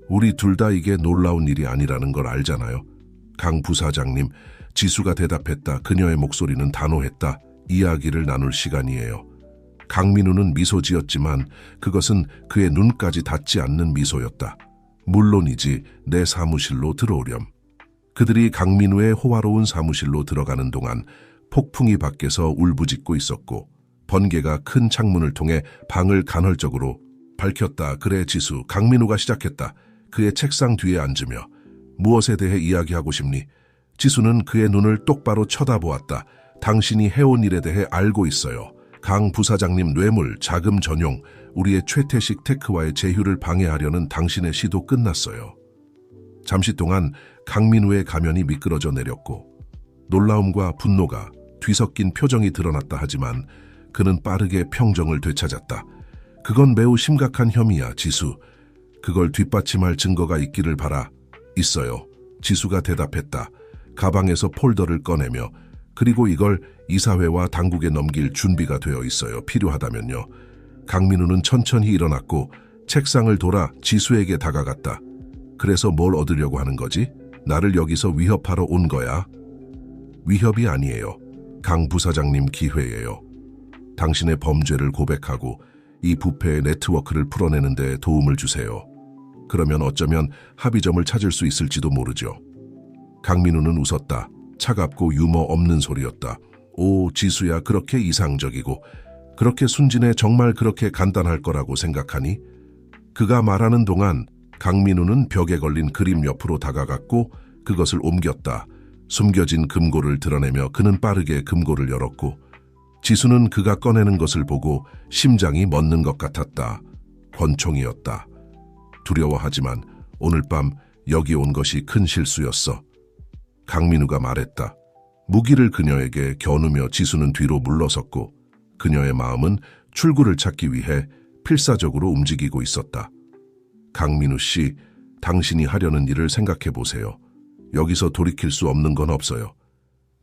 우리 둘 다 이게 놀라운 일이 아니라는 걸 알잖아요. 강 부사장님, 지수가 대답했다. 그녀의 목소리는 단호했다. 이야기를 나눌 시간이에요. 강민우는 미소 지었지만 그것은 그의 눈까지 닿지 않는 미소였다. 물론이지, 내 사무실로 들어오렴. 그들이 강민우의 호화로운 사무실로 들어가는 동안 폭풍이 밖에서 울부짖고 있었고 번개가 큰 창문을 통해 방을 간헐적으로 밝혔다. 그래 지수, 강민우가 시작했다. 그의 책상 뒤에 앉으며 무엇에 대해 이야기하고 싶니? 지수는 그의 눈을 똑바로 쳐다보았다. 당신이 해온 일에 대해 알고 있어요. 강 부사장님 뇌물, 자금 전용, 우리의 최태식 테크와의 제휴를 방해하려는 당신의 시도 끝났어요. 잠시 동안 강민우의 가면이 미끄러져 내렸고 놀라움과 분노가 뒤섞인 표정이 드러났다 하지만 그는 빠르게 평정을 되찾았다. 그건 매우 심각한 혐의야, 지수. 그걸 뒷받침할 증거가 있기를 바라. 있어요. 지수가 대답했다. 가방에서 폴더를 꺼내며 그리고 이걸 이사회와 당국에 넘길 준비가 되어 있어요. 필요하다면요. 강민우는 천천히 일어났고 책상을 돌아 지수에게 다가갔다. 그래서 뭘 얻으려고 하는 거지? 나를 여기서 위협하러 온 거야? 위협이 아니에요. 강 부사장님 기회예요. 당신의 범죄를 고백하고 이 부패의 네트워크를 풀어내는 데 도움을 주세요. 그러면 어쩌면 합의점을 찾을 수 있을지도 모르죠. 강민우는 웃었다. 차갑고 유머 없는 소리였다. 오, 지수야, 그렇게 이상적이고 그렇게 순진해. 정말 그렇게 간단할 거라고 생각하니? 그가 말하는 동안 강민우는 벽에 걸린 그림 옆으로 다가갔고 그것을 옮겼다. 숨겨진 금고를 드러내며 그는 빠르게 금고를 열었고 지수는 그가 꺼내는 것을 보고 심장이 멎는 것 같았다. 권총이었다. 두려워하지만 오늘 밤 여기 온 것이 큰 실수였어. 강민우가 말했다. 무기를 그녀에게 겨누며 지수는 뒤로 물러섰고 그녀의 마음은 출구를 찾기 위해 필사적으로 움직이고 있었다. 강민우 씨, 당신이 하려는 일을 생각해 보세요. 여기서 돌이킬 수 없는 건 없어요.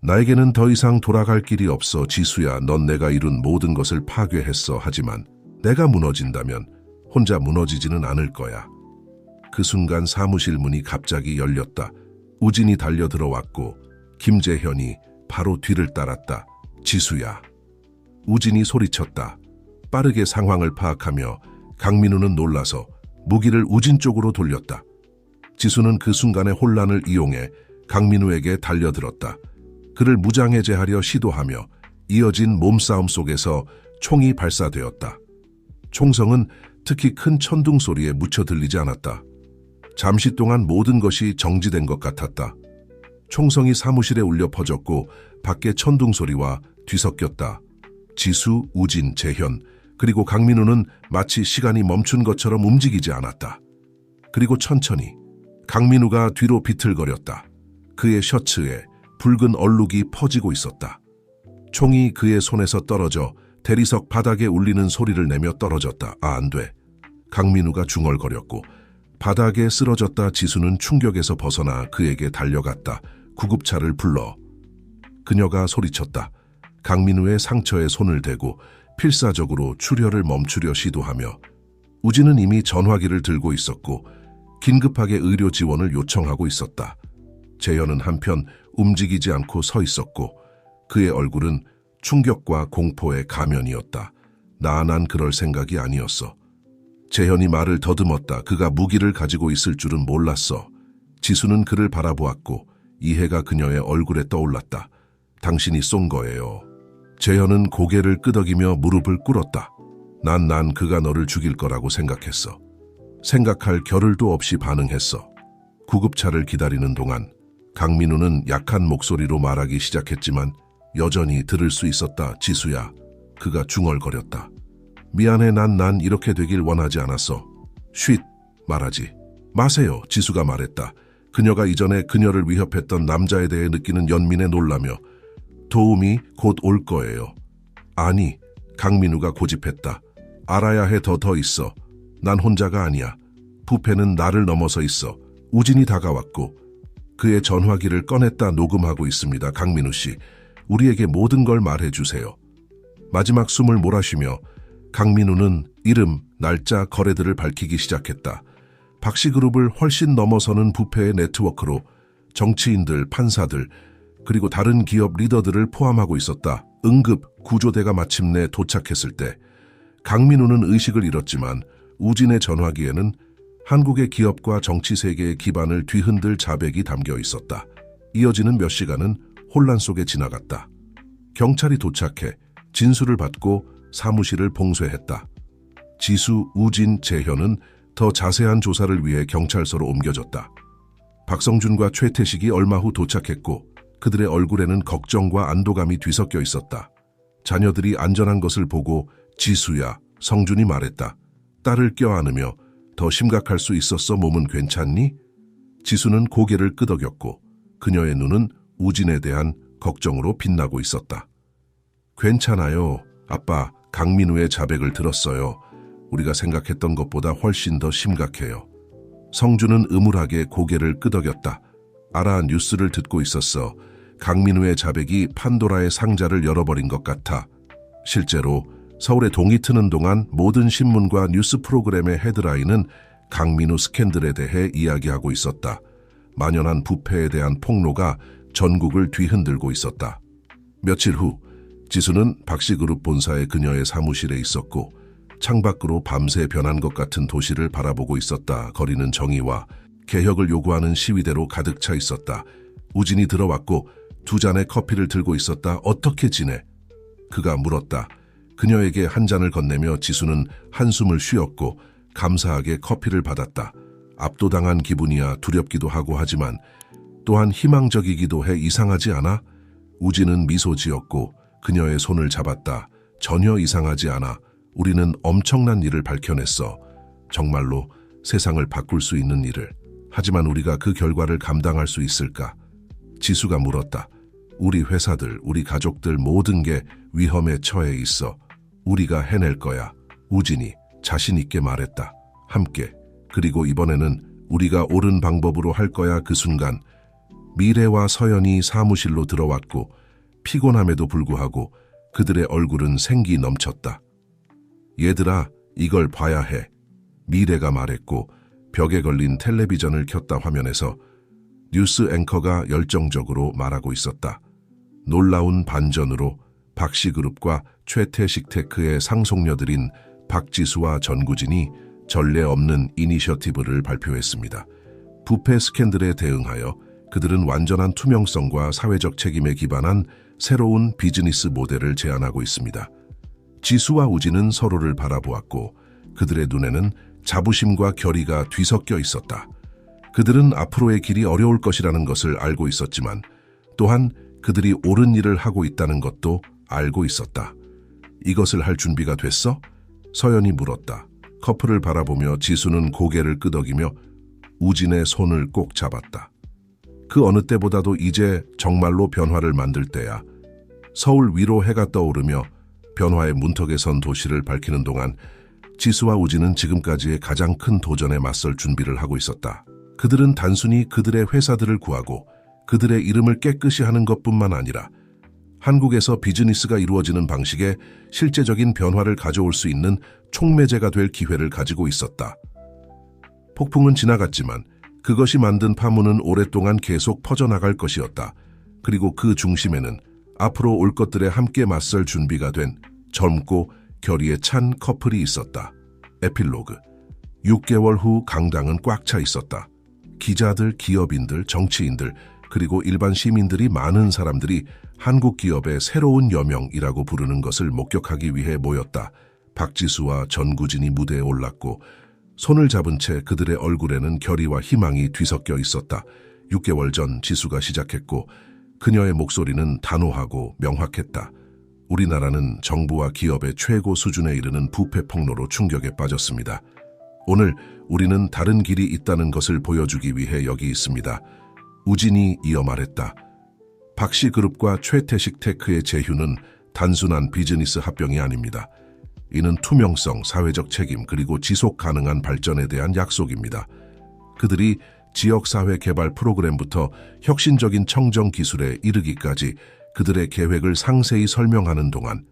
나에게는 더 이상 돌아갈 길이 없어. 지수야, 넌 내가 이룬 모든 것을 파괴했어. 하지만 내가 무너진다면 혼자 무너지지는 않을 거야. 그 순간 사무실 문이 갑자기 열렸다. 우진이 달려 들어왔고 김재현이 바로 뒤를 따랐다. 지수야. 우진이 소리쳤다. 빠르게 상황을 파악하며 강민우는 놀라서 무기를 우진 쪽으로 돌렸다. 지수는 그 순간의 혼란을 이용해 강민우에게 달려들었다. 그를 무장해제하려 시도하며 이어진 몸싸움 속에서 총이 발사되었다. 총성은 특히 큰 천둥 소리에 묻혀 들리지 않았다. 잠시 동안 모든 것이 정지된 것 같았다. 총성이 사무실에 울려 퍼졌고 밖에 천둥 소리와 뒤섞였다. 지수, 우진, 재현, 그리고 강민우는 마치 시간이 멈춘 것처럼 움직이지 않았다. 그리고 천천히 강민우가 뒤로 비틀거렸다. 그의 셔츠에 붉은 얼룩이 퍼지고 있었다. 총이 그의 손에서 떨어져 대리석 바닥에 울리는 소리를 내며 떨어졌다. 안 돼. 강민우가 중얼거렸고 바닥에 쓰러졌다. 지수는 충격에서 벗어나 그에게 달려갔다. 구급차를 불러. 그녀가 소리쳤다. 강민우의 상처에 손을 대고 필사적으로 출혈을 멈추려 시도하며 우진은 이미 전화기를 들고 있었고 긴급하게 의료 지원을 요청하고 있었다. 재현은 한편 움직이지 않고 서 있었고 그의 얼굴은 충격과 공포의 가면이었다. 난 그럴 생각이 아니었어. 재현이 말을 더듬었다. 그가 무기를 가지고 있을 줄은 몰랐어. 지수는 그를 바라보았고 이해가 그녀의 얼굴에 떠올랐다. 당신이 쏜 거예요. 재현은 고개를 끄덕이며 무릎을 꿇었다. 난 그가 너를 죽일 거라고 생각했어. 생각할 겨를도 없이 반응했어. 구급차를 기다리는 동안 강민우는 약한 목소리로 말하기 시작했지만 여전히 들을 수 있었다. 지수야. 그가 중얼거렸다. 미안해. 난 이렇게 되길 원하지 않았어. 쉿. 말하지 마세요. 지수가 말했다. 그녀가 이전에 그녀를 위협했던 남자에 대해 느끼는 연민에 놀라며 도움이 곧 올 거예요. 아니, 강민우가 고집했다. 알아야 해. 더 있어. 난 혼자가 아니야. 부패는 나를 넘어서 있어. 우진이 다가왔고 그의 전화기를 꺼냈다. 녹음하고 있습니다. 강민우 씨, 우리에게 모든 걸 말해주세요. 마지막 숨을 몰아쉬며 강민우는 이름, 날짜, 거래들을 밝히기 시작했다. 박씨그룹을 훨씬 넘어서는 부패의 네트워크로 정치인들, 판사들, 그리고 다른 기업 리더들을 포함하고 있었다. 응급 구조대가 마침내 도착했을 때 강민우는 의식을 잃었지만 우진의 전화기에는 한국의 기업과 정치 세계의 기반을 뒤흔들 자백이 담겨 있었다. 이어지는 몇 시간은 혼란 속에 지나갔다. 경찰이 도착해 진술을 받고 사무실을 봉쇄했다. 지수, 우진, 재현은 더 자세한 조사를 위해 경찰서로 옮겨졌다. 박성준과 최태식이 얼마 후 도착했고 그들의 얼굴에는 걱정과 안도감이 뒤섞여 있었다. 자녀들이 안전한 것을 보고 지수야, 성준이 말했다. 딸을 껴안으며 더 심각할 수 있었어. 몸은 괜찮니? 지수는 고개를 끄덕였고 그녀의 눈은 우진에 대한 걱정으로 빛나고 있었다. 괜찮아요. 아빠, 강민우의 자백을 들었어요. 우리가 생각했던 것보다 훨씬 더 심각해요. 성준은 음울하게 고개를 끄덕였다. 알아, 뉴스를 듣고 있었어. 강민우의 자백이 판도라의 상자를 열어버린 것 같아. 실제로 서울에 동이 트는 동안 모든 신문과 뉴스 프로그램의 헤드라인은 강민우 스캔들에 대해 이야기하고 있었다. 만연한 부패에 대한 폭로가 전국을 뒤흔들고 있었다. 며칠 후 지수는 박씨그룹 본사의 그녀의 사무실에 있었고 창밖으로 밤새 변한 것 같은 도시를 바라보고 있었다. 거리는 정의와 개혁을 요구하는 시위대로 가득 차 있었다. 우진이 들어왔고 두 잔의 커피를 들고 있었다. 어떻게 지내? 그가 물었다. 그녀에게 한 잔을 건네며 지수는 한숨을 쉬었고 감사하게 커피를 받았다. 압도당한 기분이야. 두렵기도 하고 하지만 또한 희망적이기도 해. 이상하지 않아? 우진은 미소 지었고 그녀의 손을 잡았다. 전혀 이상하지 않아. 우리는 엄청난 일을 밝혀냈어. 정말로 세상을 바꿀 수 있는 일을. 하지만 우리가 그 결과를 감당할 수 있을까? 지수가 물었다. 우리 회사들, 우리 가족들 모든 게 위험에 처해 있어. 우리가 해낼 거야. 우진이 자신 있게 말했다. 함께. 그리고 이번에는 우리가 옳은 방법으로 할 거야. 그 순간 미래와 서연이 사무실로 들어왔고 피곤함에도 불구하고 그들의 얼굴은 생기 넘쳤다. 얘들아, 이걸 봐야 해. 미래가 말했고 벽에 걸린 텔레비전을 켰다. 화면에서 뉴스 앵커가 열정적으로 말하고 있었다. 놀라운 반전으로 박씨그룹과 최태식 테크의 상속녀들인 박지수와 전구진이 전례 없는 이니셔티브를 발표했습니다. 부패 스캔들에 대응하여 그들은 완전한 투명성과 사회적 책임에 기반한 새로운 비즈니스 모델을 제안하고 있습니다. 지수와 우진은 서로를 바라보았고 그들의 눈에는 자부심과 결의가 뒤섞여 있었다. 그들은 앞으로의 길이 어려울 것이라는 것을 알고 있었지만 또한 그들이 옳은 일을 하고 있다는 것도 알고 있었다. 이것을 할 준비가 됐어? 서연이 물었다. 커플을 바라보며 지수는 고개를 끄덕이며 우진의 손을 꼭 잡았다. 그 어느 때보다도 이제 정말로 변화를 만들 때야. 서울 위로 해가 떠오르며 변화의 문턱에 선 도시를 밝히는 동안 지수와 우진은 지금까지의 가장 큰 도전에 맞설 준비를 하고 있었다. 그들은 단순히 그들의 회사들을 구하고 그들의 이름을 깨끗이 하는 것뿐만 아니라 한국에서 비즈니스가 이루어지는 방식에 실제적인 변화를 가져올 수 있는 촉매제가 될 기회를 가지고 있었다. 폭풍은 지나갔지만 그것이 만든 파문은 오랫동안 계속 퍼져나갈 것이었다. 그리고 그 중심에는 앞으로 올 것들에 함께 맞설 준비가 된 젊고 결의에 찬 커플이 있었다. 에필로그. 6개월 후 강당은 꽉 차 있었다. 기자들, 기업인들, 정치인들, 그리고 일반 시민들이 많은 사람들이 한국 기업의 새로운 여명이라고 부르는 것을 목격하기 위해 모였다. 박지수와 전구진이 무대에 올랐고 손을 잡은 채 그들의 얼굴에는 결의와 희망이 뒤섞여 있었다. 6개월 전 지수가 시작했고 그녀의 목소리는 단호하고 명확했다. 우리나라는 정부와 기업의 최고 수준에 이르는 부패 폭로로 충격에 빠졌습니다. 오늘 우리는 다른 길이 있다는 것을 보여주기 위해 여기 있습니다. 우진이 이어 말했다. 박씨그룹과 최태식 테크의 제휴는 단순한 비즈니스 합병이 아닙니다. 이는 투명성, 사회적 책임, 그리고 지속 가능한 발전에 대한 약속입니다. 그들이 지역사회 개발 프로그램부터 혁신적인 청정 기술에 이르기까지 그들의 계획을 상세히 설명하는 동안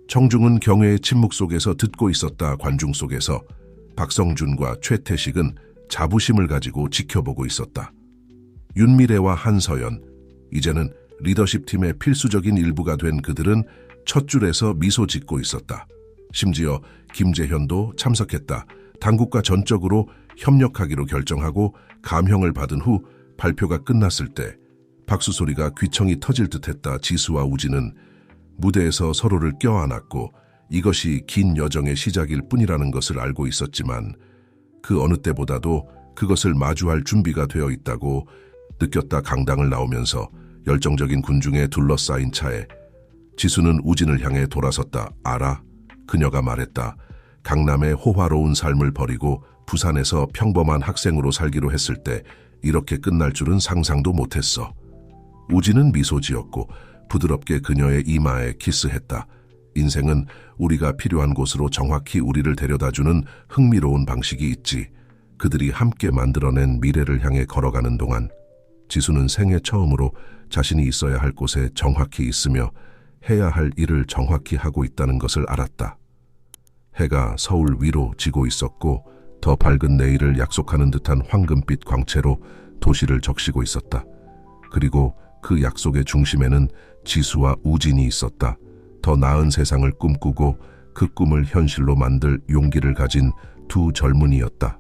청중은 경외의 침묵 속에서 듣고 있었다. 관중 속에서 박성준과 최태식은 자부심을 가지고 지켜보고 있었다. 윤미래와 한서연, 이제는 리더십팀의 필수적인 일부가 된 그들은 첫 줄에서 미소 짓고 있었다. 심지어 김재현도 참석했다. 당국과 전적으로 협력하기로 결정하고 감형을 받은 후 발표가 끝났을 때 박수 소리가 귀청이 터질 듯했다. 지수와 우진은 무대에서 서로를 껴안았고 이것이 긴 여정의 시작일 뿐이라는 것을 알고 있었지만 그 어느 때보다도 그것을 마주할 준비가 되어 있다고 느꼈다. 강당을 나오면서 열정적인 군중에 둘러싸인 차에 지수는 우진을 향해 돌아섰다. 알아? 그녀가 말했다. 강남의 호화로운 삶을 버리고 부산에서 평범한 학생으로 살기로 했을 때 이렇게 끝날 줄은 상상도 못했어. 우진은 미소 지었고 부드럽게 그녀의 이마에 키스했다. 인생은 우리가 필요한 곳으로 정확히 우리를 데려다주는 흥미로운 방식이 있지. 그들이 함께 만들어낸 미래를 향해 걸어가는 동안 지수는 생애 처음으로 자신이 있어야 할 곳에 정확히 있으며 해야 할 일을 정확히 하고 있다는 것을 알았다. 해가 서울 위로 지고 있었고 더 밝은 내일을 약속하는 듯한 황금빛 광채로 도시를 적시고 있었다. 그리고 그 약속의 중심에는 지수와 우진이 있었다. 더 나은 세상을 꿈꾸고 그 꿈을 현실로 만들 용기를 가진 두 젊은이였다.